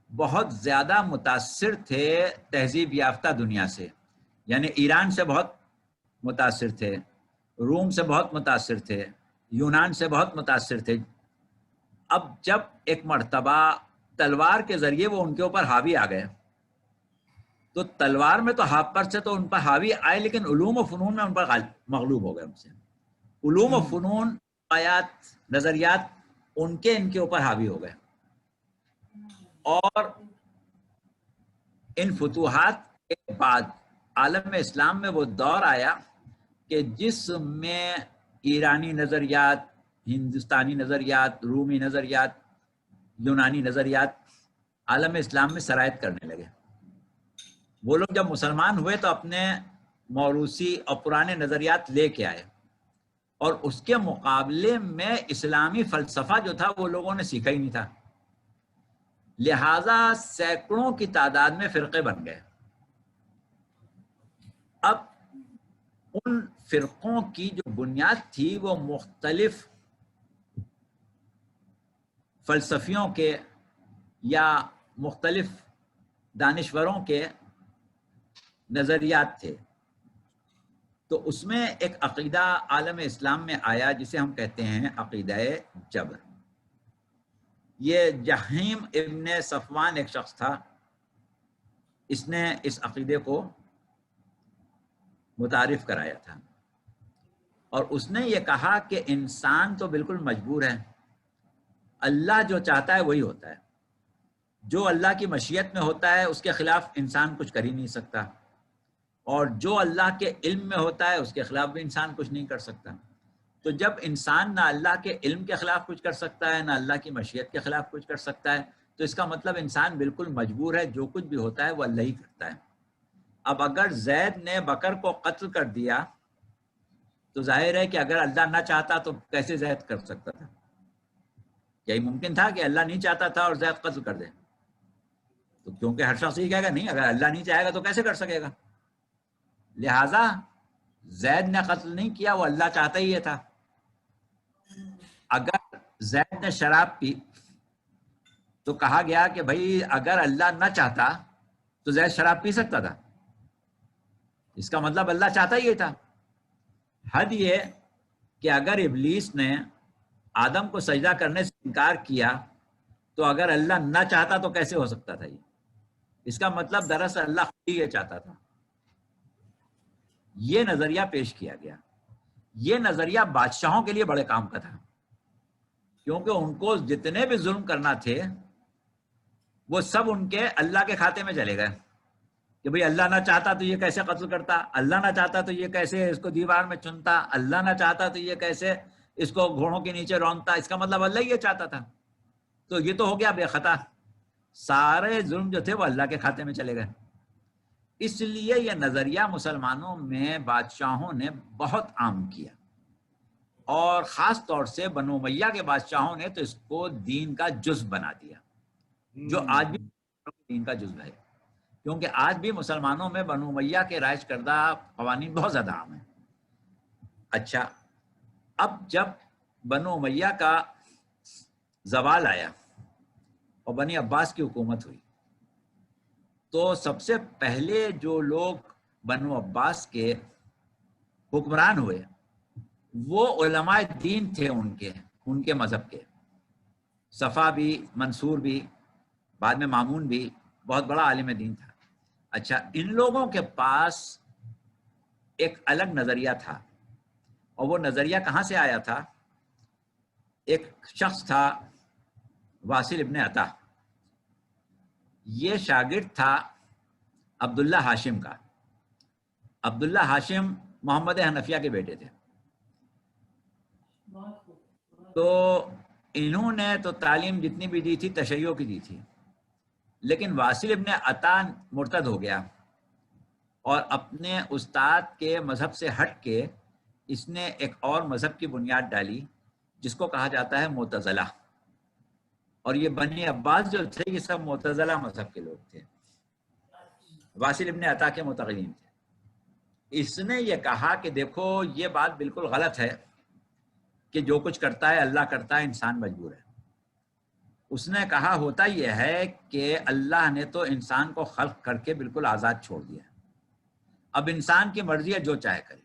بہت زیادہ متاثر تھے تہذیب یافتہ دنیا سے. یعنی ایران سے بہت متاثر تھے، روم سے بہت متاثر تھے، یونان سے بہت متاثر تھے. اب جب ایک مرتبہ تلوار کے ذریعے وہ ان کے اوپر حاوی آ گئے، تو تلوار میں تو ہاتھ پر سے تو ان پر حاوی آئے، لیکن علوم و فنون میں ان پر مغلوب ہو گئے. ان سے علوم و فنون، آیات، نظریات ان کے اوپر حاوی ہو گئے. اور ان فتوحات کے بعد عالم اسلام میں وہ دور آیا کہ جس میں ایرانی نظریات، ہندوستانی نظریات، رومی نظریات، یونانی نظریات عالم اسلام میں سرایت کرنے لگے. وہ لوگ جب مسلمان ہوئے تو اپنے موروثی اور پرانے نظریات لے کے آئے، اور اس کے مقابلے میں اسلامی فلسفہ جو تھا وہ لوگوں نے سیکھا ہی نہیں تھا. لہذا سینکڑوں کی تعداد میں فرقے بن گئے. اب ان فرقوں کی جو بنیاد تھی وہ مختلف فلسفیوں کے یا مختلف دانشوروں کے نظریات تھے. تو اس میں ایک عقیدہ عالم اسلام میں آیا جسے ہم کہتے ہیں عقیدہ جبر. یہ جہیم ابن صفوان ایک شخص تھا، اس نے اس عقیدے کو متعارف کرایا تھا، اور اس نے یہ کہا کہ انسان تو بالکل مجبور ہے، اللہ جو چاہتا ہے وہی ہوتا ہے، جو اللہ کی مشیت میں ہوتا ہے اس کے خلاف انسان کچھ کر ہی نہیں سکتا، اور جو اللہ کے علم میں ہوتا ہے اس کے خلاف بھی انسان کچھ نہیں کر سکتا. تو جب انسان نہ اللہ کے علم کے خلاف کچھ کر سکتا ہے، نہ اللہ کی مشیت کے خلاف کچھ کر سکتا ہے، تو اس کا مطلب انسان بالکل مجبور ہے، جو کچھ بھی ہوتا ہے وہ اللہ ہی کرتا ہے. اب اگر زید نے بکر کو قتل کر دیا تو ظاہر ہے کہ اگر اللہ نہ چاہتا تو کیسے زید کر سکتا تھا؟ یہی ممکن تھا کہ اللہ نہیں چاہتا تھا اور زید قتل کر دے؟ تو کیونکہ ہر شخص یہ کہے گا نہیں، اگر اللہ نہیں چاہے گا تو کیسے کر سکے گا. لہذا زید نے قتل نہیں کیا، وہ اللہ چاہتا ہی یہ تھا. اگر زید نے شراب پی تو کہا گیا کہ بھائی اگر اللہ نہ چاہتا تو زید شراب پی سکتا تھا، اس کا مطلب اللہ چاہتا ہی یہ تھا. حد یہ کہ اگر ابلیس نے آدم کو سجدہ کرنے سے انکار کیا تو اگر اللہ نہ چاہتا تو کیسے ہو سکتا تھا؟ یہ اس کا مطلب دراصل اللہ خود ہی یہ چاہتا تھا. یہ نظریہ پیش کیا گیا. یہ نظریہ بادشاہوں کے لیے بڑے کام کا تھا، کیونکہ ان کو جتنے بھی ظلم کرنا تھے وہ سب ان کے اللہ کے کھاتے میں چلے گئے کہ بھئی اللہ نہ چاہتا تو یہ کیسے قتل کرتا، اللہ نہ چاہتا تو یہ کیسے اس کو دیوار میں چنتا، اللہ نہ چاہتا تو یہ کیسے اس کو گھوڑوں کے نیچے رونتا، اس کا مطلب اللہ ہی یہ چاہتا تھا. تو یہ تو ہو گیا بے خطا، سارے ظلم جو تھے وہ اللہ کے کھاتے میں چلے گئے. اس لیے یہ نظریہ مسلمانوں میں بادشاہوں نے بہت عام کیا، اور خاص طور سے بنو امیہ کے بادشاہوں نے تو اس کو دین کا جزو بنا دیا، جو آج بھی دین کا جزو ہے، کیونکہ آج بھی مسلمانوں میں بنو امیہ کے رائج کردہ قوانین بہت زیادہ عام ہیں. اچھا، اب جب بنو امیہ کا زوال آیا اور بنی عباس کی حکومت ہوئی، تو سب سے پہلے جو لوگ بنو عباس کے حکمران ہوئے وہ علماء دین تھے، ان کے مذہب کے. صفا بھی، منصور بھی، بعد میں مامون بھی بہت بڑا عالم دین تھا. اچھا، ان لوگوں کے پاس ایک الگ نظریہ تھا، اور وہ نظریہ کہاں سے آیا تھا؟ ایک شخص تھا واصل ابن عطا، یہ شاگرد تھا عبداللہ ہاشم کا. عبداللہ ہاشم محمد حنفیہ کے بیٹے تھے. تو انہوں نے تو تعلیم جتنی بھی دی تھی تشیع کی دی تھی، لیکن واصل ابن عطا مرتد ہو گیا اور اپنے استاد کے مذہب سے ہٹ کے اس نے ایک اور مذہب کی بنیاد ڈالی جس کو کہا جاتا ہے معتزلہ. اور یہ بنی عباس جو تھے یہ سب معتزلہ مذہب کے لوگ تھے، واصل ابن عطا کے متقلین تھے. اس نے یہ کہا کہ دیکھو یہ بات بالکل غلط ہے کہ جو کچھ کرتا ہے اللہ کرتا ہے، انسان مجبور ہے. اس نے کہا ہوتا یہ ہے کہ اللہ نے تو انسان کو خلق کر کے بالکل آزاد چھوڑ دیا ہے، اب انسان کی مرضی ہے جو چاہے کرے،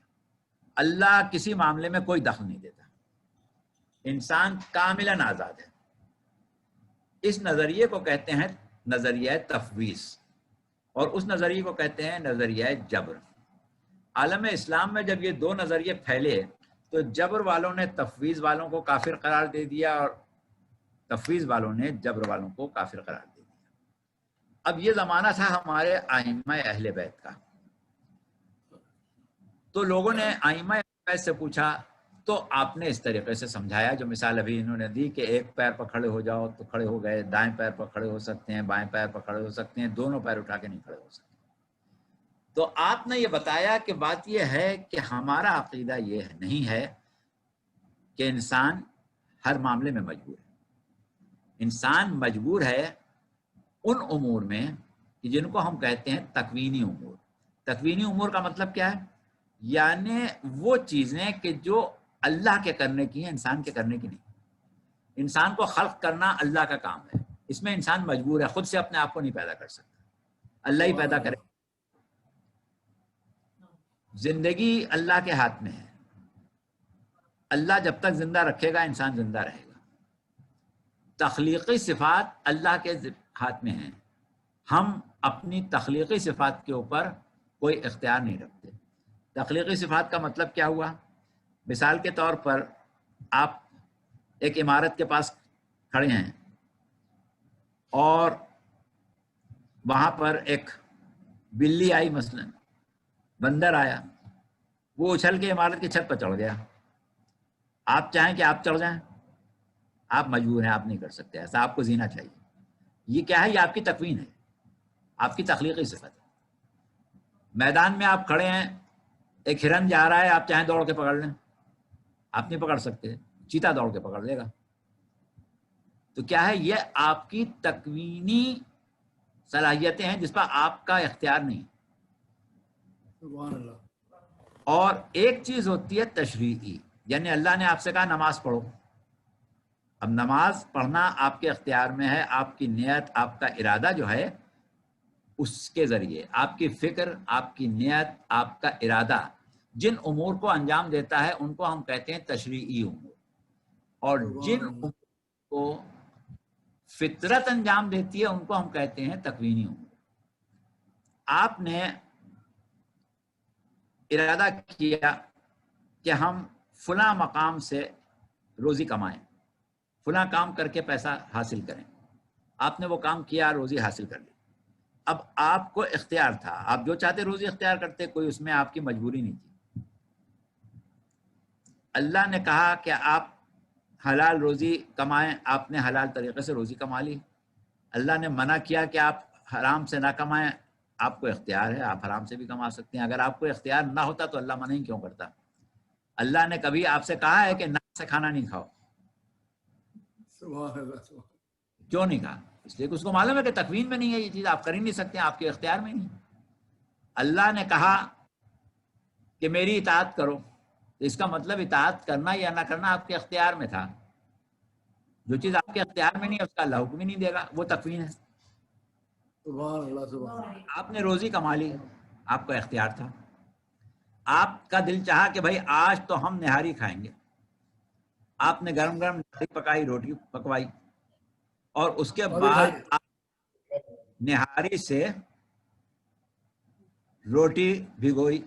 اللہ کسی معاملے میں کوئی دخل نہیں دیتا، انسان کاملاً آزاد ہے. اس نظریے کو کہتے ہیں نظریہ تفویض، اور اس نظریے کو کہتے ہیں نظریہ جبر. عالم اسلام میں جب یہ دو نظریے پھیلے تو جبر والوں نے تفویض والوں کو کافر قرار دے دیا، اور تفویض والوں نے جبر والوں کو کافر قرار دے دیا. اب یہ زمانہ تھا ہمارے ائمہ اہل بیت کا، تو لوگوں نے ائمہ اہل بیت سے پوچھا تو آپ نے اس طریقے سے سمجھایا جو مثال ابھی انہوں نے دی کہ ایک پیر پر کھڑے ہو جاؤ تو کھڑے ہو گئے، دائیں پیر پر کھڑے ہو سکتے ہیں، بائیں پیر پر کھڑے ہو سکتے ہیں، دونوں پیر اٹھا کے نہیں کھڑے ہو سکتے. تو آپ نے یہ بتایا کہ بات یہ ہے کہ ہمارا عقیدہ یہ نہیں ہے کہ انسان ہر معاملے میں مجبور ہے. انسان مجبور ہے ان امور میں جن کو ہم کہتے ہیں تکوینی امور. تکوینی امور کا مطلب کیا ہے؟ یعنی وہ چیزیں کہ جو اللہ کے کرنے کی ہیں، انسان کے کرنے کی نہیں. انسان کو خلق کرنا اللہ کا کام ہے، اس میں انسان مجبور ہے، خود سے اپنے آپ کو نہیں پیدا کر سکتا، اللہ ہی پیدا کرے. زندگی اللہ کے ہاتھ میں ہے، اللہ جب تک زندہ رکھے گا انسان زندہ رہے گا. تخلیقی صفات اللہ کے ہاتھ میں ہیں، ہم اپنی تخلیقی صفات کے اوپر کوئی اختیار نہیں رکھتے. تخلیقی صفات کا مطلب کیا ہوا؟ مثال کے طور پر آپ ایک عمارت کے پاس کھڑے ہیں اور وہاں پر ایک بلی آئی، مثلا بندر آیا، وہ اچھل کے عمارت کی چھت پر چڑھ گیا. آپ چاہیں کہ آپ چڑھ جائیں؟ آپ مجبور ہیں، آپ نہیں کر سکتے ایسا، آپ کو جینا چاہیے. یہ کیا ہے؟ یہ آپ کی تکوین ہے، آپ کی تخلیقی صفت ہے. میدان میں آپ کھڑے ہیں، ایک ہرن جا رہا ہے، آپ چاہیں دوڑ کے پکڑ لیں، آپ نہیں پکڑ سکتے، چیتا دوڑ کے پکڑ لے گا. تو کیا ہے؟ یہ آپ کی تکوینی صلاحیتیں ہیں جس پر آپ کا اختیار نہیں. سبحان اللہ. اور ایک چیز ہوتی ہے تشریعی، یعنی اللہ نے آپ سے کہا نماز پڑھو. اب نماز پڑھنا آپ کے اختیار میں ہے، آپ کی نیت، آپ کا ارادہ جو ہے اس کے ذریعے، آپ کی فکر، آپ کی نیت، آپ کا ارادہ جن امور کو انجام دیتا ہے ان کو ہم کہتے ہیں تشریعی امور. اور جن امور کو فطرت انجام دیتی ہے ان کو ہم کہتے ہیں تکوینی امور. آپ نے ارادہ کیا کہ ہم فلاں مقام سے روزی کمائیں، فلاں کام کر کے پیسہ حاصل کریں. آپ نے وہ کام کیا، روزی حاصل کر لی. اب آپ کو اختیار تھا، آپ جو چاہتے روزی اختیار کرتے، کوئی اس میں آپ کی مجبوری نہیں تھی. اللہ نے کہا کہ آپ حلال روزی کمائیں، آپ نے حلال طریقے سے روزی کما لی. اللہ نے منع کیا کہ آپ حرام سے نہ کمائیں، آپ کو اختیار ہے، آپ حرام سے بھی کما سکتے ہیں. اگر آپ کو اختیار نہ ہوتا تو اللہ منع ہی کیوں کرتا؟ اللہ نے کبھی آپ سے کہا ہے کہ نہ سے کھانا نہیں کھاؤ؟ سبحان اللہ، سبحان اللہ. کیوں نہیں کہا؟ اس لیے کہ اس کو معلوم ہے کہ تکوین میں نہیں ہے یہ چیز، آپ کر ہی نہیں سکتے، آپ کے اختیار میں نہیں. اللہ نے کہا کہ میری اطاعت کرو، تو اس کا مطلب اطاعت کرنا یا نہ کرنا آپ کے اختیار میں تھا. جو چیز آپ کے اختیار میں نہیں ہے اس کا اللہ حکم ہی نہیں دے گا، وہ تکوین ہے. سبحان اللہ، سبحان اللہ. آپ نے روزی کما لی، آپ کا اختیار تھا. آپ کا دل چاہا کہ بھائی آج تو ہم نہاری کھائیں گے، آپ نے گرم گرم نہاری پکائی، روٹی پکوائی، اور اس کے ابھی بعد بھائی آپ نہاری سے روٹی بھگوئی،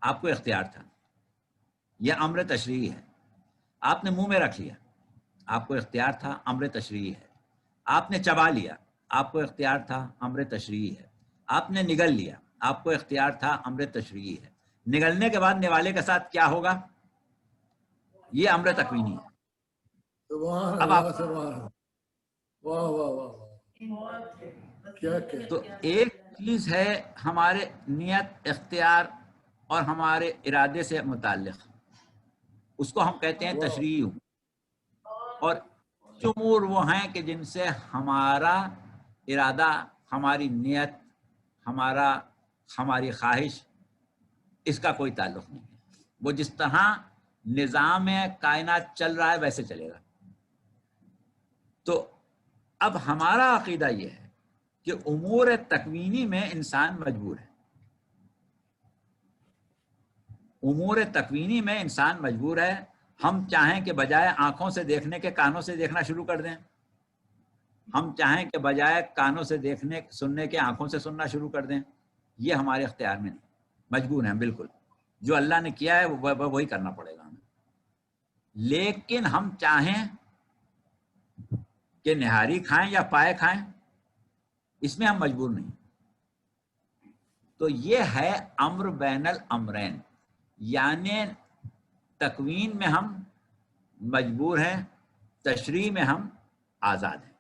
آپ کو اختیار تھا. یہ امر تشریعی ہے. آپ نے منہ میں رکھ لیا، آپ کو اختیار تھا، امر تشریعی ہے. آپ نے چبا لیا، آپ کو اختیار تھا، امر تشریعی ہے. آپ نے نگل لیا، آپ کو اختیار تھا، امر تشریعی ہے. نگلنے کے بعد نوالے کے ساتھ کیا ہوگا؟ یہ امر تکوینی ہے. سبحان اب اللہ، آپ سبحان اللہ. واہ واہ واہ واہ، کیا کیا. تو ایک چیز ہے ہمارے نیت، اختیار اور ہمارے ارادے سے متعلق، اس کو ہم کہتے ہیں تشریعی. اور امور وہ ہیں کہ جن سے ہمارا ارادہ، ہماری نیت، ہماری خواہش، اس کا کوئی تعلق نہیں ہے. وہ جس طرح نظام کائنات چل رہا ہے ویسے چلے گا. تو اب ہمارا عقیدہ یہ ہے کہ امور تکوینی میں انسان مجبور ہے. امور تکوینی میں انسان مجبور ہے. ہم چاہیں کہ بجائے آنکھوں سے دیکھنے کے کانوں سے دیکھنا شروع کر دیں، ہم چاہیں کہ بجائے کانوں سے دیکھنے سننے کے آنکھوں سے سننا شروع کر دیں. یہ ہمارے اختیار میں نہیں، مجبور ہیں بالکل. جو اللہ نے کیا ہے وہی کرنا پڑے گا ہمیں. لیکن ہم چاہیں کہ نہاری کھائیں یا پائے کھائیں، اس میں ہم مجبور نہیں. تو یہ ہے امر بین الامرین، یعنی تکوین میں ہم مجبور ہیں، تشریع میں ہم آزاد ہیں.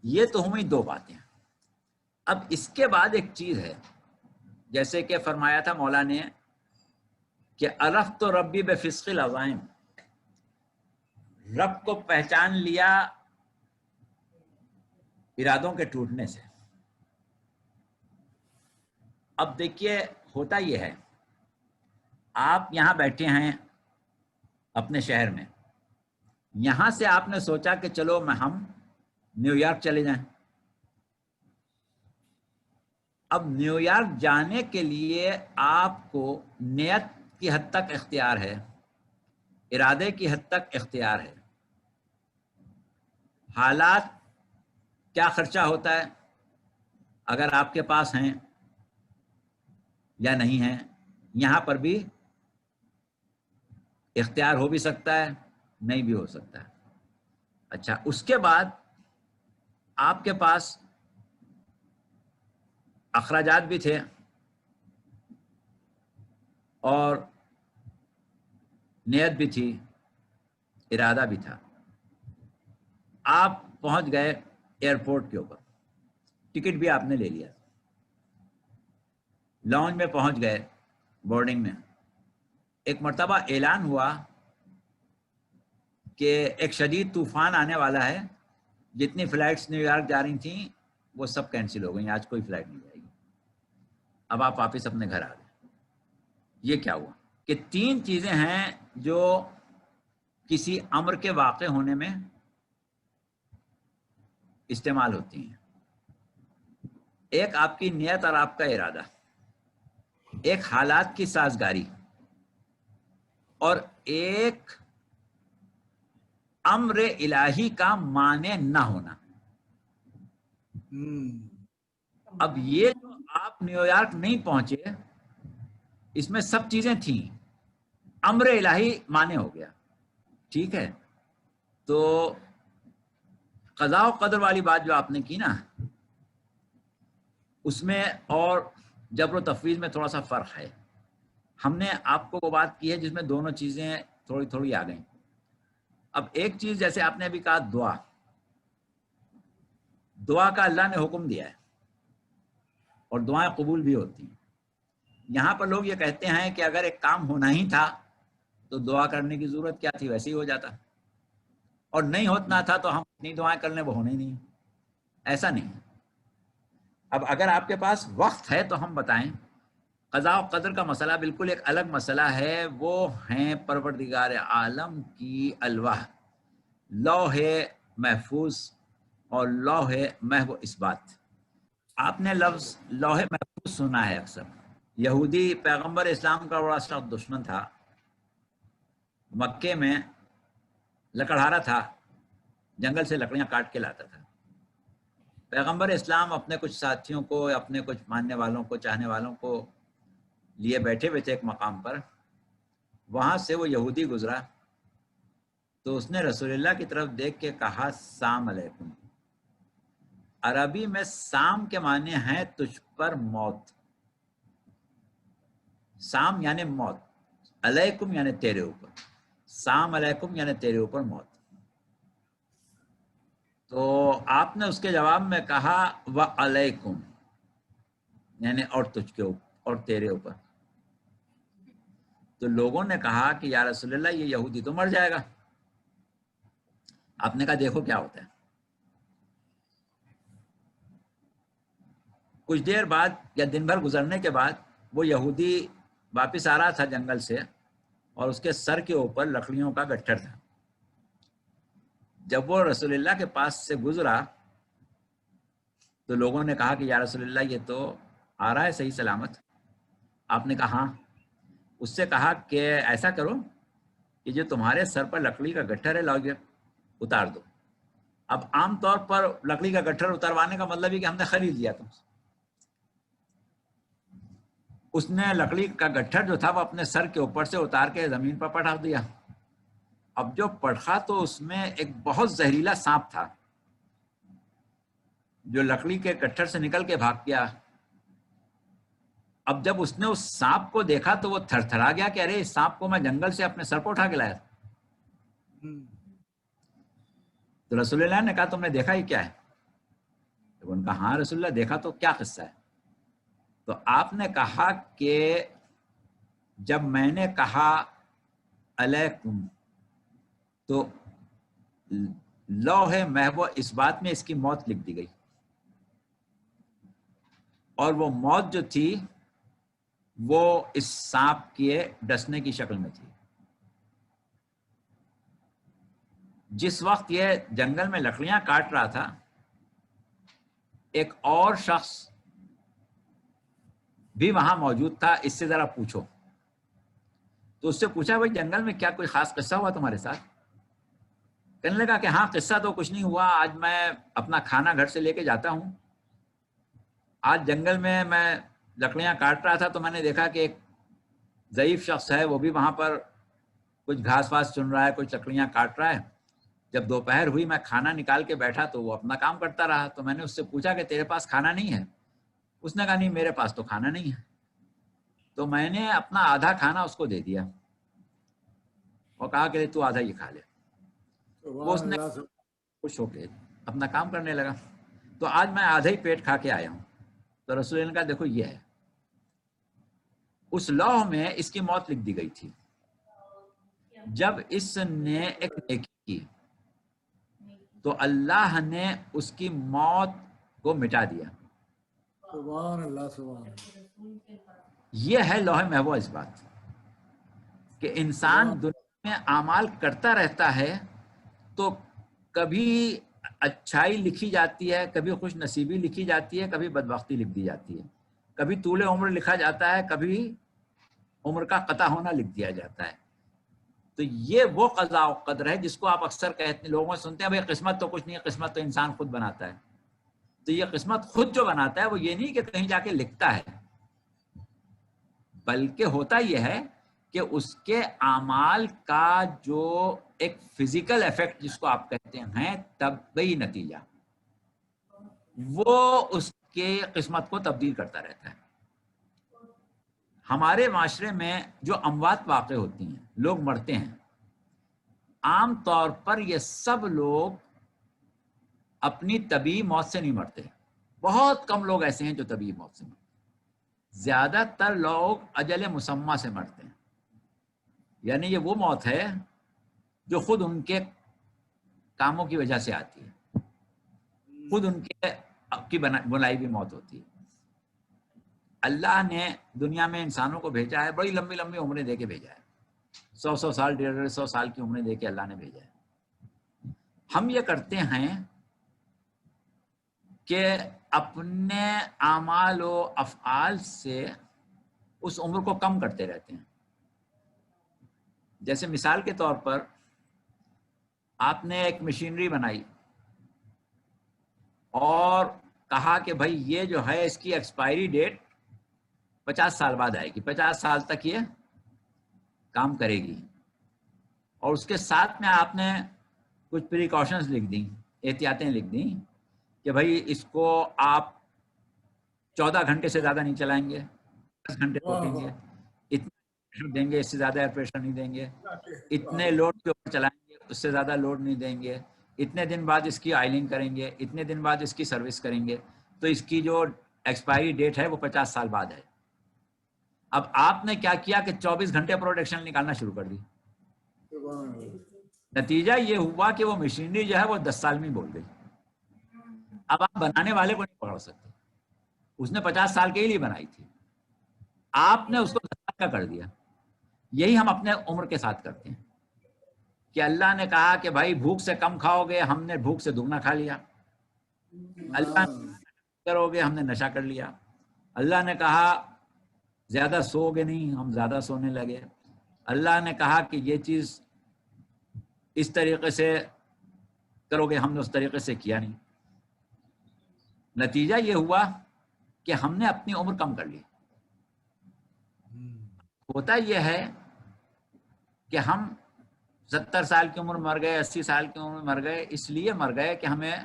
یہ تو ہوئی دو باتیں. اب اس کے بعد ایک چیز ہے، جیسے کہ فرمایا تھا مولا نے کہ عرفت ربی بفسق العزائم، رب کو پہچان لیا ارادوں کے ٹوٹنے سے. اب دیکھیے ہوتا یہ ہے، آپ یہاں بیٹھے ہیں اپنے شہر میں، یہاں سے آپ نے سوچا کہ چلو ہم نیو یارک چلے جائیں. اب نیو یارک جانے کے لیے آپ کو نیت کی حد تک اختیار ہے، ارادے کی حد تک اختیار ہے. حالات کیا خرچہ ہوتا ہے اگر آپ کے پاس ہیں یا نہیں ہیں، یہاں پر بھی اختیار ہو بھی سکتا ہے، نہیں بھی ہو سکتا ہے. اچھا، اس کے بعد آپ کے پاس اخراجات بھی تھے اور نیت بھی تھی، ارادہ بھی تھا. آپ پہنچ گئے ایئرپورٹ کے اوپر، ٹکٹ بھی آپ نے لے لیا، لاؤنج میں پہنچ گئے، بورڈنگ میں. ایک مرتبہ اعلان ہوا کہ ایک شدید طوفان آنے والا ہے، جتنی فلائٹس نیو یارک جا رہی تھیں وہ سب کینسل ہو گئی، آج کوئی فلائٹ نہیں جائے گی. اب آپ واپس اپنے گھر آ گئے. یہ کیا ہوا کہ تین چیزیں ہیں جو کسی امر کے واقع ہونے میں استعمال ہوتی ہیں. ایک آپ کی نیت اور آپ کا ارادہ، ایک حالات کی سازگاری، اور ایک امر الہی کا مانع نہ ہونا. اب یہ جو آپ نیو یارک نہیں پہنچے، اس میں سب چیزیں تھیں، امر الہی مانع ہو گیا. ٹھیک ہے، تو قضاء و قدر والی بات جو آپ نے کی نا، اس میں اور جبر و تفویض میں تھوڑا سا فرق ہے. ہم نے آپ کو وہ بات کی ہے جس میں دونوں چیزیں تھوڑی تھوڑی آ گئیں. اب ایک چیز جیسے آپ نے ابھی کہا دعا، دعا کا اللہ نے حکم دیا ہے اور دعائیں قبول بھی ہوتی ہیں. یہاں پر لوگ یہ کہتے ہیں کہ اگر ایک کام ہونا ہی تھا تو دعا کرنے کی ضرورت کیا تھی، ویسے ہی ہو جاتا، اور نہیں ہونا تھا تو ہم اتنی دعائیں کر لیں وہ ہونے ہی نہیں. ایسا نہیں. اب اگر آپ کے پاس وقت ہے تو ہم بتائیں. قضاء و قدر کا مسئلہ بالکل ایک الگ مسئلہ ہے. وہ ہیں پروردگار عالم کی الواح، لوح محفوظ اور لوح محو اثبات. آپ نے لفظ لوح محفوظ سنا ہے اکثر. یہودی پیغمبر اسلام کا بڑا سخت دشمن تھا، مکے میں لکڑہارا تھا، جنگل سے لکڑیاں کاٹ کے لاتا تھا. پیغمبر اسلام اپنے کچھ ساتھیوں کو، اپنے کچھ ماننے والوں کو، چاہنے والوں کو لیے بیٹھے ہوئے تھے ایک مقام پر. وہاں سے وہ یہودی گزرا تو اس نے رسول اللہ کی طرف دیکھ کے کہا سلام علیکم. عربی میں سام کے معنی ہیں تجھ پر موت. سام یعنی موت، علیکم یعنی تیرے اوپر. سلام علیکم یعنی تیرے اوپر موت. تو آپ نے اس کے جواب میں کہا وعلیکم یعنی اور تجھ کے اوپر اور تیرے اوپر. تو لوگوں نے کہا کہ یا رسول اللہ یہ یہودی تو مر جائے گا. آپ نے کہا دیکھو کیا ہوتا ہے. کچھ دیر بعد یا دن بھر گزرنے کے بعد وہ یہودی واپس آ رہا تھا جنگل سے اور اس کے سر کے اوپر لکڑیوں کا گٹھر تھا. جب وہ رسول اللہ کے پاس سے گزرا تو لوگوں نے کہا کہ یا رسول اللہ یہ تو آ رہا ہے صحیح سلامت. آپ نے کہا ہاں. اس سے کہا کہ ایسا کرو کہ جو تمہارے سر پر لکڑی کا گٹھر ہے لاؤ اتار دو. اب عام طور پر لکڑی کا گٹھر اتروانے کا مطلب یہ کہ ہم نے خرید لیا تم سے. اس نے لکڑی کا گٹھر جو تھا وہ اپنے سر کے اوپر سے اتار کے زمین پر پٹک دیا. اب جو پٹخا تو اس میں ایک بہت زہریلا سانپ تھا جو لکڑی کے گٹھر سے نکل کے بھاگ گیا. اب جب اس نے اس سانپ کو دیکھا تو وہ تھر تھرا گیا کہ ارے اس سانپ کو میں جنگل سے اپنے سر پر اٹھا کے لایا تھا. تو رسول اللہ نے کہا تم نے دیکھا یہ کیا ہے؟ تو ان کا ہاں رسول اللہ دیکھا. تو کیا قصہ ہے؟ تو آپ نے کہا کہ جب میں نے کہا علیکم تو لوح محو اس بات میں اس کی موت لکھ دی گئی، اور وہ موت جو تھی وہ اس سانپ کے ڈسنے کی شکل میں تھی. جس وقت یہ جنگل میں لکڑیاں کاٹ رہا تھا ایک اور شخص بھی وہاں موجود تھا. اس سے ذرا پوچھو. تو اس سے پوچھا بھائی جنگل میں کیا کوئی خاص قصہ ہوا تمہارے ساتھ؟ کہنے لگا کہ ہاں قصہ تو کچھ نہیں ہوا. آج میں اپنا کھانا گھر سے لے کے جاتا ہوں. آج جنگل میں لکڑیاں کاٹ رہا تھا تو میں نے دیکھا کہ ایک ضعیف شخص ہے وہ بھی وہاں پر کچھ گھاس واس چن رہا ہے، کچھ لکڑیاں کاٹ رہا ہے. جب دوپہر ہوئی میں کھانا نکال کے بیٹھا تو وہ اپنا کام کرتا رہا. تو میں نے اس سے پوچھا کہ تیرے پاس کھانا نہیں ہے؟ اس نے کہا نہیں میرے پاس تو کھانا نہیں ہے. تو میں نے اپنا آدھا کھانا اس کو دے دیا اور کہا کہ تو آدھا یہ کھا لے. وہ اس نے خوش ہو کے اپنا کام کرنے لگا. تو آج میں آدھا ہی پیٹ کھا کے آیا ہوں. تو رسول اللہ نے کہا دیکھو یہ ہے. اس لوح میں اس کی موت لکھ دی گئی تھی. جب اس نے ایک نیکی کی تو اللہ نے اس کی موت کو مٹا دیا. سبحان اللہ سبحان اللہ. یہ ہے لوح محفوظ اس بات کہ انسان دنیا میں اعمال کرتا رہتا ہے تو کبھی اچھائی لکھی جاتی ہے، کبھی خوش نصیبی لکھی جاتی ہے، کبھی بدبختی لکھ دی جاتی ہے، کبھی طول عمر لکھا جاتا ہے، کبھی عمر کا قطع ہونا لکھ دیا جاتا ہے. تو یہ وہ قضاء و قدر ہے جس کو آپ اکثر کہتے ہیں، لوگوں سے سنتے ہیں بھائی قسمت تو کچھ نہیں ہے، قسمت تو انسان خود بناتا ہے. تو یہ قسمت خود جو بناتا ہے وہ یہ نہیں کہ کہیں جا کے لکھتا ہے، بلکہ ہوتا یہ ہے کہ اس کے اعمال کا جو ایک فزیکل ایفیکٹ جس کو آپ کہتے ہیں طبعی نتیجہ، وہ اس کے قسمت کو تبدیل کرتا رہتا ہے. ہمارے معاشرے میں جو اموات واقع ہوتی ہیں، لوگ مرتے ہیں، عام طور پر یہ سب لوگ اپنی طبیعی موت سے نہیں مرتے. بہت کم لوگ ایسے ہیں جو طبیعی موت سے مرتے ہیں. زیادہ تر لوگ اجل مسمى سے مرتے ہیں. یعنی یہ وہ موت ہے جو خود ان کے کاموں کی وجہ سے آتی ہے، خود ان کی بنائی بھی موت ہوتی ہے. اللہ نے دنیا میں انسانوں کو بھیجا ہے، بڑی لمبی لمبی عمریں دے کے بھیجا ہے. 100 سال 150 سال کی عمریں دے کے اللہ نے بھیجا ہے. ہم یہ کرتے ہیں کہ اپنے اعمال و افعال سے اس عمر کو کم کرتے رہتے ہیں. جیسے مثال کے طور پر آپ نے ایک مشینری بنائی اور کہا کہ بھائی یہ جو ہے اس کی ایکسپائری ڈیٹ 50 سال بعد آئے گی، 50 سال تک یہ کام کرے گی، اور اس کے ساتھ میں آپ نے کچھ پریکاشنز لکھ دیں، احتیاطیں لکھ دیں کہ بھائی اس کو آپ 14 گھنٹے سے زیادہ نہیں چلائیں گے، 10 گھنٹے روکیں گے، اتنا پریشر دیں گے، اس سے زیادہ ایئر پریشر نہیں دیں گے، اتنے لوڈ کے اوپر چلائیں گے، اس سے زیادہ لوڈ نہیں دیں گے، اتنے دن بعد اس کی آئلنگ کریں گے، اتنے دن بعد اس کی سروس کریں گے. تو اس کی جو ایکسپائری ڈیٹ ہے وہ 50 سال بعد ہے. اب آپ نے کیا کیا کہ 24 گھنٹے پروڈکشن نکالنا شروع کر دی. نتیجہ یہ ہوا کہ وہ مشینری جو ہے وہ 10 سال میں بول گئی. اب آپ بنانے والے کو نہیں پکڑ سکتے، اس نے 50 سال کے لیے بنائی تھی، آپ نے اس کو 10 سال کا کر دیا. یہی ہم اپنے عمر کے ساتھ کرتے ہیں کہ اللہ نے کہا کہ بھائی بھوک سے کم کھاؤ گے، ہم نے بھوک سے دگنا کھا لیا. اللہ نے کرو گے، ہم نے نشہ کر لیا. اللہ نے کہا زیادہ سو گے نہیں، ہم زیادہ سونے لگے. اللہ نے کہا کہ یہ چیز اس طریقے سے کرو گے، ہم نے اس طریقے سے کیا نہیں. نتیجہ یہ ہوا کہ ہم نے اپنی عمر کم کر لی. ہوتا یہ ہے کہ ہم 70 سال کی عمر مر گئے، 80 سال کی عمر مر گئے، اس لیے مر گئے کہ ہمیں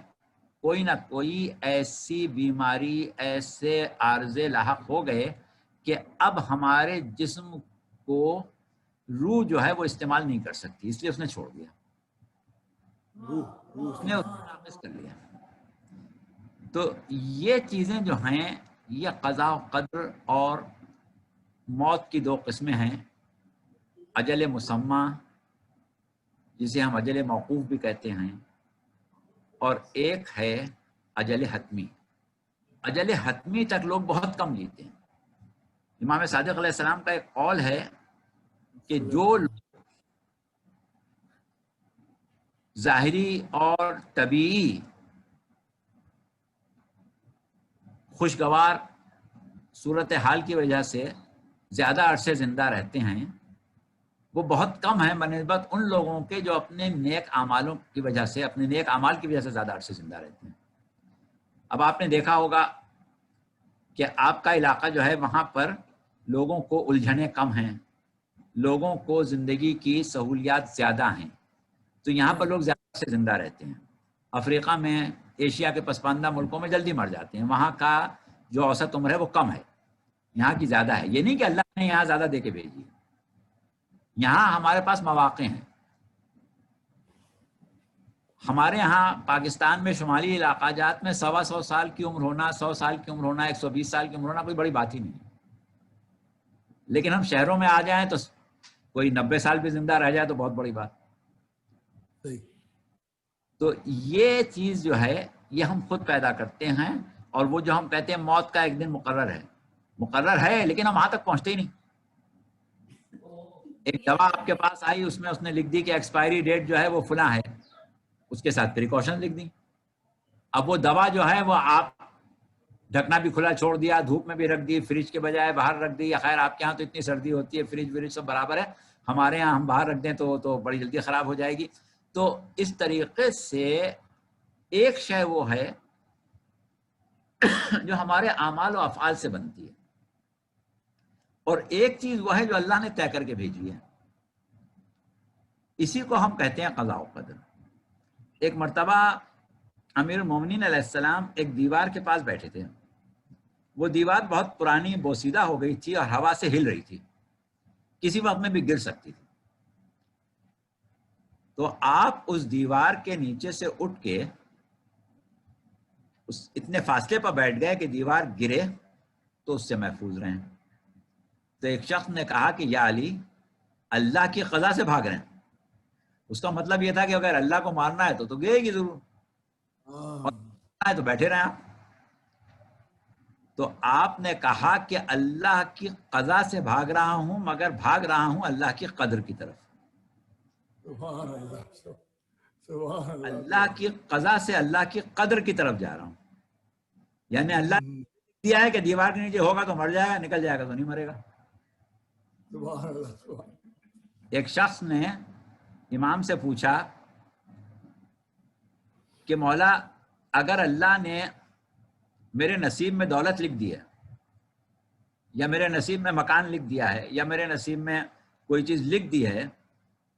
کوئی نہ کوئی ایسی بیماری، ایسے عارضے لاحق ہو گئے کہ اب ہمارے جسم کو روح جو ہے وہ استعمال نہیں کر سکتی، اس لیے اس نے چھوڑ دیا، اس نے ناقص کر لیا. تو یہ چیزیں جو ہیں یہ قضاء و قدر اور موت کی 2 قسمیں ہیں. اجل مسمى جسے ہم اجل موقوف بھی کہتے ہیں، اور ایک ہے اجل حتمی. اجل حتمی تک لوگ بہت کم جیتے ہیں. امام صادق علیہ السلام کا ایک قول ہے کہ جو ظاہری اور طبیعی خوشگوار صورتحال کی وجہ سے زیادہ عرصے زندہ رہتے ہیں، وہ بہت کم ہیں بنسبت ان لوگوں کے جو اپنے نیک اعمالوں کی وجہ سے، اپنے نیک اعمال کی وجہ سے زیادہ عرصے زندہ رہتے ہیں. اب آپ نے دیکھا ہوگا کہ آپ کا علاقہ جو ہے وہاں پر لوگوں کو الجھنیں کم ہیں، لوگوں کو زندگی کی سہولیات زیادہ ہیں، تو یہاں پر لوگ زیادہ سے زندہ رہتے ہیں. افریقہ میں، ایشیا کے پسماندہ ملکوں میں جلدی مر جاتے ہیں، وہاں کا جو اوسط عمر ہے وہ کم ہے، یہاں کی زیادہ ہے. یہ نہیں کہ اللہ نے یہاں زیادہ دے کے بھیجی، یہاں ہمارے پاس مواقع ہیں. ہمارے ہاں پاکستان میں شمالی علاقہ جات میں 125 سال کی عمر ہونا، 100 سال کی عمر ہونا، 120 سال کی عمر ہونا کوئی بڑی بات ہی نہیں ہے. لیکن ہم شہروں میں آ جائیں تو کوئی 90 سال بھی زندہ رہ جائے تو بہت بڑی بات. تو یہ چیز جو ہے یہ ہم خود پیدا کرتے ہیں، اور وہ جو ہم کہتے ہیں موت کا ایک دن مقرر ہے لیکن ہم وہاں تک پہنچتے ہی نہیں. ایک دوا آپ کے پاس آئی، اس میں اس نے لکھ دی کہ ایکسپائری ڈیٹ جو ہے وہ فلاں ہے، اس کے ساتھ پریکاشن لکھ دی. اب وہ دوا جو ہے وہ آپ ڈھکنا بھی کھلا چھوڑ دیا، دھوپ میں بھی رکھ دی، فریج کے بجائے باہر رکھ دی. یا خیر آپ کے ہاں تو اتنی سردی ہوتی ہے، فریج وریج سب برابر ہے، ہمارے یہاں ہم باہر رکھ دیں تو بڑی جلدی خراب ہو جائے گی. تو اس طریقے سے ایک شے وہ ہے جو ہمارے اعمال و افعال سے بنتی ہے، اور ایک چیز وہ ہے جو اللہ نے طے کر کے بھیجی ہے. اسی کو ہم کہتے ہیں قضاء و قدر. ایک مرتبہ امیر المومنین علیہ السلام ایک دیوار کے پاس بیٹھے تھے، وہ دیوار بہت پرانی بوسیدہ ہو گئی تھی اور ہوا سے ہل رہی تھی، کسی وقت میں بھی گر سکتی تھی. تو آپ اس دیوار کے نیچے سے اٹھ کے اتنے فاصلے پر بیٹھ گئے کہ دیوار گرے تو اس سے محفوظ رہیں. تو ایک شخص نے کہا کہ یا علی، اللہ کی قضا سے بھاگ رہے ہیں. اس کا مطلب یہ تھا کہ اگر اللہ کو مارنا ہے تو گئے گی ضرور، اور ہے تو بیٹھے رہیں آپ. تو آپ نے کہا کہ اللہ کی قضا سے بھاگ رہا ہوں، مگر بھاگ رہا ہوں اللہ کی قدر کی طرف. سبحان اللہ، سبحان اللہ. اللہ کی قضا سے اللہ کی قدر کی طرف جا رہا ہوں. یعنی اللہ نے دیا ہے کہ دیوار کے نیچے ہوگا تو مر جائے گا، نکل جائے گا تو نہیں مرے گا. سبحان اللہ، سبحان. ایک شخص نے امام سے پوچھا کہ مولا، اگر اللہ نے میرے نصیب میں دولت لکھ دی ہے، یا میرے نصیب میں مکان لکھ دیا ہے، یا میرے نصیب میں کوئی چیز لکھ دی ہے،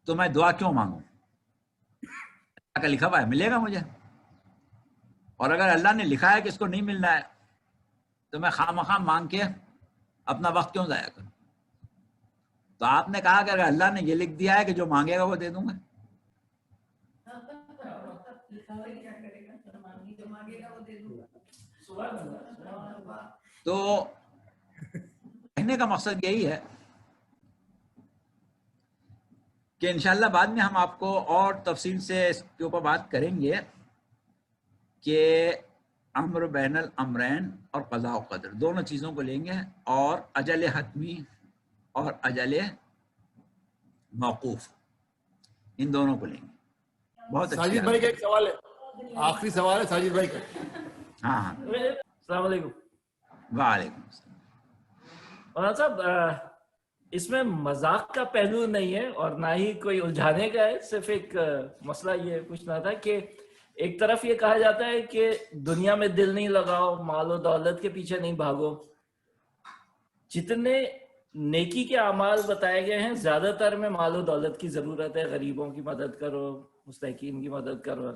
تو میں دعا کیوں مانگوں؟ اللہ کا لکھا ہوا ہے، ملے گا مجھے. اور اگر اللہ نے لکھا ہے کہ اس کو نہیں ملنا ہے تو میں خواہ مخواہ مانگ کے اپنا وقت کیوں ضائع کروں؟ تو آپ نے کہا کہ اگر اللہ نے یہ لکھ دیا ہے کہ جو مانگے گا وہ دے دوں گا. تو کہنے کا مقصد یہی ہے کہ انشاءاللہ بعد میں ہم آپ کو اور تفصیل سے اس کے اوپر بات کریں گے کہ امر بین الامرین اور قضاء و قدر دونوں چیزوں کو لیں گے، اور اجل حتمی اور اجل موقوف، ان دونوں کو لیں گے. بہت اچھی ساجد بھائی کا ایک سوال ہے، آخری سوال ہے ساجد بھائی کا. ہاں ہاں، السلام علیکم. وعلیکم السلام. مولانا صاحب، اس میں مذاق کا پہلو نہیں ہے اور نہ ہی کوئی الجھانے کا ہے، صرف ایک مسئلہ یہ پوچھنا تھا کہ ایک طرف یہ کہا جاتا ہے کہ دنیا میں دل نہیں لگاؤ، مال و دولت کے پیچھے نہیں بھاگو. جتنے نیکی کے اعمال بتائے گئے ہیں زیادہ تر میں مال و دولت کی ضرورت ہے، غریبوں کی مدد کرو، مستحقین کی مدد کرو.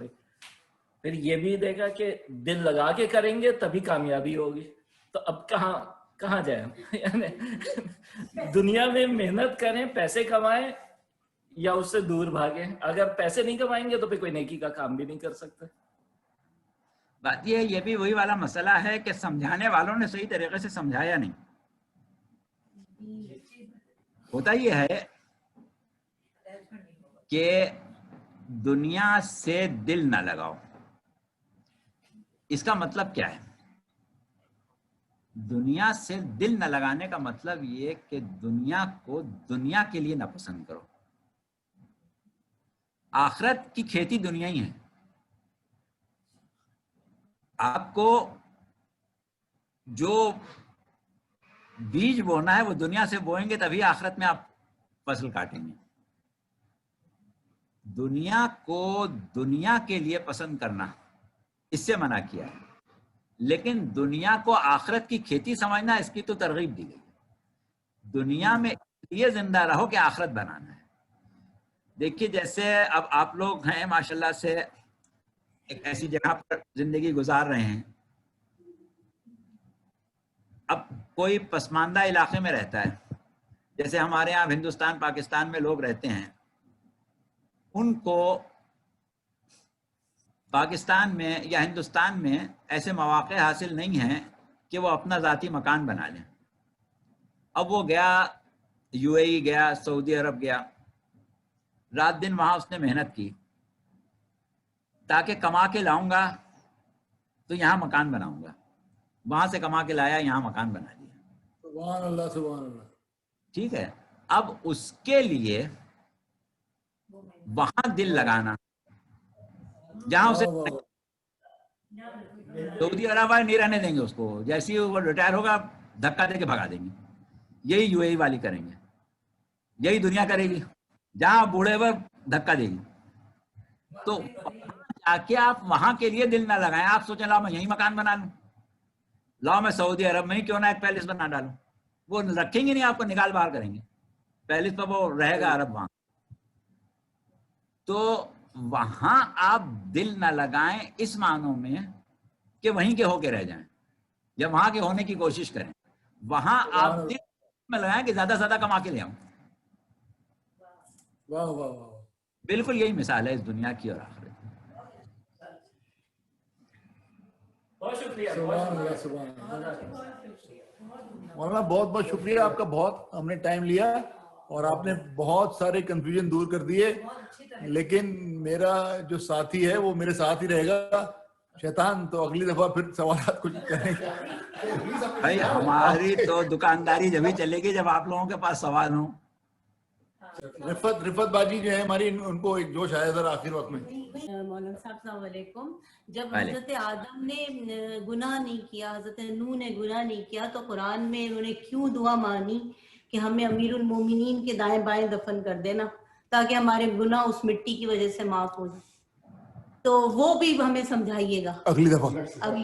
پھر یہ بھی دیکھا کہ دل لگا کے کریں گے تبھی کامیابی ہوگی. تو اب کہاں جائیں؟ یعنی دنیا میں محنت کریں، پیسے کمائیں، یا اس سے دور بھاگیں؟ اگر پیسے نہیں کمائیں گے تو پھر کوئی نیکی کا کام بھی نہیں کر سکتے. بات یہ بھی وہی والا مسئلہ ہے کہ سمجھانے والوں نے صحیح طریقے سے سمجھایا نہیں. ہوتا یہ ہے کہ دنیا سے دل نہ لگاؤ. اس کا مطلب کیا ہے؟ دنیا سے دل نہ لگانے کا مطلب یہ کہ دنیا کو دنیا کے لیے نہ پسند کرو. آخرت کی کھیتی دنیا ہی ہے. آپ کو جو بیج بونا ہے وہ دنیا سے بوئیں گے تبھی آخرت میں آپ فصل کاٹیں گے. دنیا کو دنیا کے لیے پسند کرنا اس سے منع کیا ہے، لیکن دنیا کو آخرت کی کھیتی سمجھنا اس کی تو ترغیب دی گئی. دنیا میں یہ زندہ رہو کہ آخرت بنانا ہے. دیکھیے جیسے اب آپ لوگ ہیں ماشاءاللہ سے ایک ایسی جگہ پر زندگی گزار رہے ہیں. اب کوئی پسماندہ علاقے میں رہتا ہے، جیسے ہمارے یہاں ہندوستان پاکستان میں لوگ رہتے ہیں، ان کو پاکستان میں یا ہندوستان میں ایسے مواقع حاصل نہیں ہیں کہ وہ اپنا ذاتی مکان بنا لیں. اب وہ گیا یو اے ای گیا، سعودی عرب گیا، رات دن وہاں اس نے محنت کی تاکہ کما کے لاؤں گا تو یہاں مکان بناؤں گا. وہاں سے کما کے لایا، یہاں مکان بنا لیا. سبحان اللہ، سبحان اللہ. ٹھیک ہے، اب اس کے لیے وہاں دل لگانا، جہاں اسے سعودی عرب والے نہیں رہنے دیں گے اس کو، جیسے ہی وہ ریٹائر ہوگا دھکا دے کے بھگا دیں گے. یہی یو اے ای والی کریں گے، یہی دنیا کرے گی، جہاں بوڑھے ہوئے دھکا دے گی. تو کیا آپ وہاں کے لیے دل نہ لگائیں. آپ سوچیں لاؤ میں یہی مکان بنا لوں، لاؤ میں سعودی عرب میں ہی کیوں نہ ایک پیلس بنا ڈالوں. وہ رکھیں گے نہیں، آپ کو نکال باہر کریں گے. پیلس پر وہ رہے گا عرب وہاں. تو وہاں آپ دل نہ لگائیں اس معنوں میں کہ وہیں کے ہو کے رہ جائیں. یا وہاں کے ہونے کی کوشش کریں. وہاں آپ دل میں لگائیں کہ زیادہ سے زیادہ کما کے لے آؤں. واہ واہ واہ. بالکل یہی مثال ہے اس دنیا کی اور آخرت کی. بہت شکریہ. سبحان اللہ سبحان اللہ. مولانا بہت بہت شکریہ آپ کا. بہت ہم نے ٹائم لیا اور آپ نے بہت سارے کنفیوژن دور کر دیے. لیکن میرا جو ساتھی ہے وہ میرے ساتھ ہی رہے گا شیطان. تو اگلی دفعہ پھر سوالات کچھ کریں گے. بھائی ہماری تو دکانداری جبھی چلے گی جب آپ لوگوں کے پاس سوال ہوں. رفت باجی جو ہے ہماری, ان کو ایک جوش آیا ذرا آخر وقت میں. مولانا صاحب السلام علیکم. جب حضرت آدم نے گناہ نہیں کیا, حضرت نوح نے گناہ نہیں کیا, تو قرآن میں انہوں نے کیوں دعا مانی کہ ہمیں امیر المومنین کے دائیں بائیں دفن کر دینا تاکہ ہمارے گناہ اس مٹی کی وجہ سے معاف ہو جائے؟ تو وہ بھی ہمیں سمجھائیے گا اگلی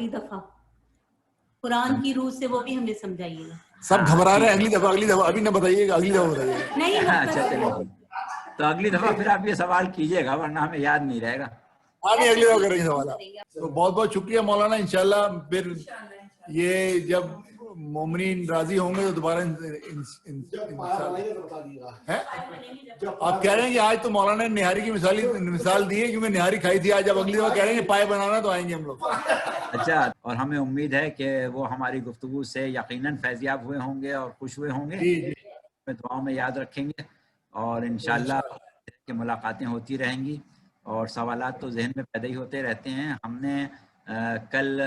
دفعہ قرآن کی روح سے, وہ بھی ہمیں سمجھائیے گا. سب گھبرا رہے ہیں. اگلی دفعہ ابھی نہ بتائیے گا, اگلی دفعہ بتائیے گا. نہیں اچھا چلو, تو اگلی دفعہ پھر آپ یہ سوال کیجیے گا ورنہ ہمیں یاد نہیں رہے گا. نہیں, اگلی دفعہ کریں گے سوالات. تو بہت بہت شکریہ مولانا. انشاءاللہ پھر یہ جب مومنین راضی ہوں گے تو دوبارہ آپ کہہ رہے ہیں کہ آج تو مولانا نے نہاری کی مثال دی ہے کیونکہ نہاری کھائی تھی آج. اب اگلی دفعہ کہہ رہے ہیں کہ پائے بنانا تو آئیں گے ہم لوگ. اچھا, اور ہمیں امید ہے کہ وہ ہماری گفتگو سے یقیناً فیضیاب ہوئے ہوں گے اور خوش ہوئے ہوں گے. دعاؤں میں یاد رکھیں گے اور انشاءاللہ کہ ملاقاتیں ہوتی رہیں گی اور سوالات تو ذہن میں پیدا ہی ہوتے رہتے ہیں. ہم نے کل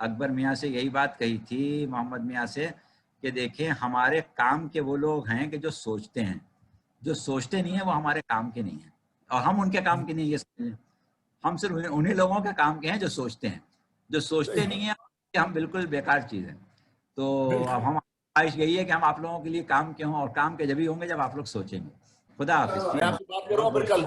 اکبر میاں سے یہی بات کہی تھی, محمد میاں سے, کہ دیکھیں ہمارے کام کے وہ لوگ ہیں کہ جو سوچتے ہیں, جو سوچتے نہیں ہیں وہ ہمارے کام کے نہیں ہیں اور ہم ان کے کام کے نہیں. یہ سمجھیں ہم صرف انہیں لوگوں کے کام کے ہیں جو سوچتے ہیں. جو سوچتے نہیں ہیں کہ ہم بالکل بیکار چیز ہیں. تو اب ہم خواہش یہی ہے کہ ہم آپ لوگوں کے لیے کام کے ہوں اور کام کے جبھی ہوں گے جب آپ لوگ سوچیں گے. خدا حافظ. میں آپ سے بات کر رہا ہوں پھر کل.